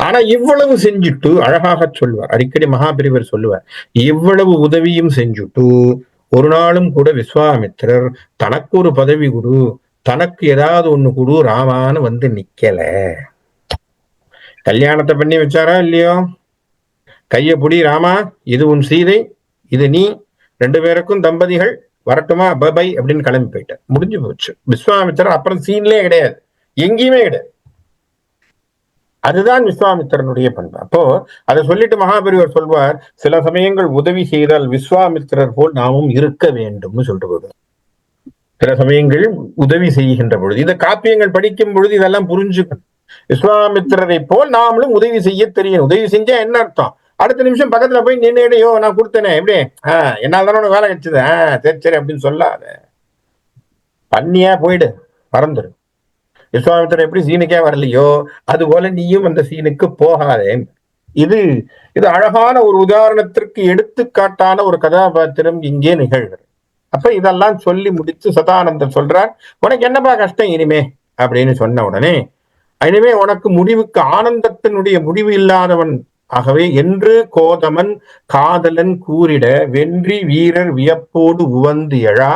ஆனா இவ்வளவு செஞ்சுட்டு அழகாக சொல்வார், அடிக்கடி மகாபிரிவர் சொல்லுவார், இவ்வளவு உதவியும் செஞ்சுட்டு ஒரு நாளும் கூட விஸ்வாமித்திரர் தனக்கு ஒரு பதவி கொடு, தனக்கு ஏதாவது ஒண்ணு கொடு ராமான்னு வந்து நிக்கல. கல்யாணத்தை பண்ணி வச்சாரா இல்லையோ, கைய புடி ராமா, இது உன் சீதை, இது நீ, 2 பேருக்கும் தம்பதிகள், வரட்டுமா, பை அப்படின்னு கிளம்பி போயிட்டார். முடிஞ்சு போச்சு. விஸ்வாமித்திரர் அப்புறம் சீன்லயே கிடையாது, எங்கேயுமே கிடையாது. அதுதான் விஸ்வாமித்திரனுடைய பண்பு. அப்போ அதை சொல்லிட்டு மகாபெரிவர் சொல்வார், சில சமயங்கள் உதவி செய்தால் விஸ்வாமித்திரர் போல் நாமும் இருக்க வேண்டும்னு சொல்லிட்டு போடுவார். சில சமயங்கள் உதவி செய்கின்ற பொழுது, இந்த காப்பியங்கள் படிக்கும் பொழுது இதெல்லாம் புரிஞ்சுக்கணும். விஸ்வாமித்திரரை போல் நாமளும் உதவி செய்ய தெரியும். உதவி செஞ்சா என்ன அர்த்தம், அடுத்த நிமிஷம் பக்கத்துல போய் நின்னுடையோ நான் கொடுத்தேனே எப்படி, என்னால தானே உனக்கு வேலை கிடைச்சது, சரி சரி அப்படின்னு சொல்லாத, பண்ணியா போயிடு, மறந்துடு. விஸ்வாமித்திரர் எப்படி சீனுக்கே வரலையோ அது போல நீயும் அந்த சீனுக்கு போகாதே. இது அழகான ஒரு உதாரணத்திற்கு எடுத்துக்காட்டான ஒரு கதாபாத்திரம் இங்கே நிகழ்கிறது. அப்ப இதெல்லாம் சொல்லி முடிச்சு சதானந்தர் சொல்றார், உனக்கு என்னப்பா கஷ்டம் இனிமே அப்படின்னு சொன்ன உடனே, இனிமே உனக்கு முடிவுக்கு ஆனந்தத்தினுடைய முடிவு இல்லாதவன் ஆகவே என்று கோதமன் காதலன் கூறிட வென்றி வீரர் வியப்போடு உவந்து எழா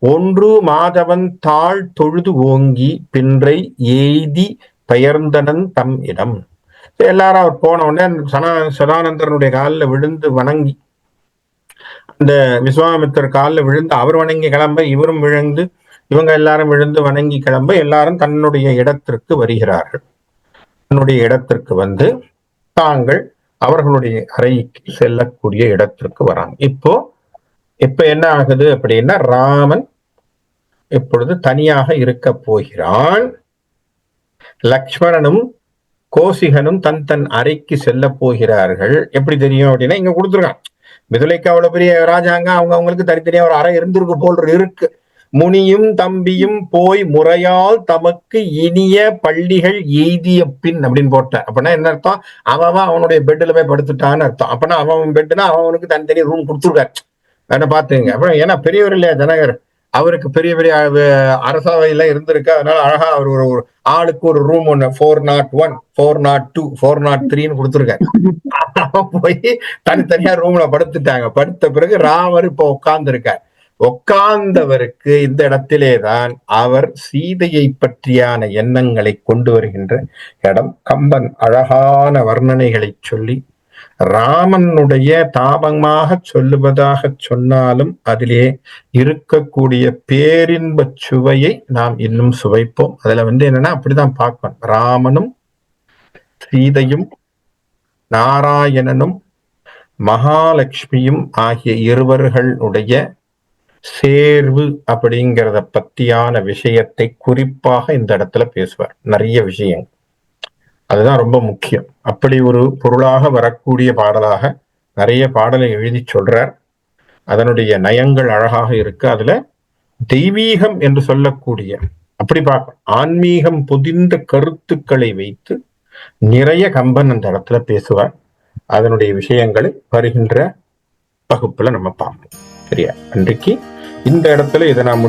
ஒன்று மாதவன் தாழ் தொழுது ஓங்கி பின்றை எய்தி பெயர்ந்தனன் தம் இடம். எல்லாரும் அவர் போன உடனே சதானந்தரனுடைய காலில் விழுந்து வணங்கி, அந்த விஸ்வாமித்திரர் காலில் விழுந்து அவர் வணங்கி கிளம்ப, இவரும் விழுந்து, இவங்க எல்லாரும் விழுந்து வணங்கி கிளம்ப, எல்லாரும் தன்னுடைய இடத்திற்கு வருகிறார்கள். தன்னுடைய இடத்திற்கு வந்து தாங்கள் அவர்களுடைய அறைக்கு செல்லக்கூடிய இடத்திற்கு வராங்க. இப்ப என்ன ஆகுது அப்படின்னா, ராமன் இப்பொழுது தனியாக இருக்க போகிறான். லக்ஷ்மணனும் கோசிகனும் தன் அறைக்கு செல்ல போகிறார்கள். எப்படி தெரியும் அப்படின்னா, இங்க கொடுத்துருக்கான், மிதுலைக்கு அவ்வளவு பெரிய ராஜாங்க, அவங்களுக்கு தனித்தனியா ஒரு அறை இருந்திருக்கு போல் இருக்கு. முனியும் தம்பியும் போய் முறையால் தமக்கு இனிய பள்ளிகள் எய்திய பின் அப்படின்னு போட்ட. அப்படின்னா என்ன அர்த்தம், அவன் அவனுடைய பெட்ல போய் படுத்துட்டான்னு அர்த்தம். அப்படின்னா அவன் பெட்டுனா அவனுக்கு தனித்தனி ரூம் கொடுத்துருக்காரு. என்ன பாத்துங்க. அப்புறம் ஏன்னா பெரியவர் இல்லையா ஜனகர், அவருக்கு பெரிய பெரிய அரசவையெல்லாம் இருந்திருக்கு. அதனால அழகா அவர் ஒரு ஆளுக்கு ஒரு ரூம் ஒண்ணு 401, 402, 403 கொடுத்துருக்காரு. போய் தனித்தனியா ரூம்ல படுத்துட்டாங்க. படுத்த பிறகு ராமர் இப்ப உட்கார்ந்து இருக்கார். உட்கார்ந்தவருக்கு இந்த இடத்திலேதான் அவர் சீதையை பற்றியான எண்ணங்களை கொண்டு வருகின்ற இடம். கம்பன் அழகான வர்ணனைகளை சொல்லி ராமனுடைய தாபமாக சொல்லுவதாக சொன்னாலும் அதிலே இருக்கக்கூடிய பேரின்ப சுவையை நாம் இன்னும் சுவைப்போம். அதுல என்னன்னா அப்படிதான் பார்க்கணும். ராமனும் சீதையும் நாராயணனும் மகாலட்சுமியும் ஆகிய இருவர்களுடைய சேர்வு அப்படிங்கிறத பத்தியான விஷயத்தை குறிப்பாக இந்த இடத்துல பேசுவார். நிறைய விஷயங்கள், அதுதான் ரொம்ப முக்கியம். அப்படி ஒரு பொருளாக வரக்கூடிய பாடலாக நிறைய பாடலை எழுதி சொல்றார். அதனுடைய நயங்கள் அழகாக இருக்கு. அதுல தெய்வீகம் என்று சொல்லக்கூடிய, அப்படி பார்க்க ஆன்மீகம் பொதிந்த கருத்துக்களை வைத்து நிறைய கம்பன் அந்த இடத்துல பேசுவார். அதனுடைய விஷயங்களை வருகின்ற வகுப்புல நம்ம பார்ப்போம். சரியா? அன்றைக்கு இந்த இடத்துல இதை நான்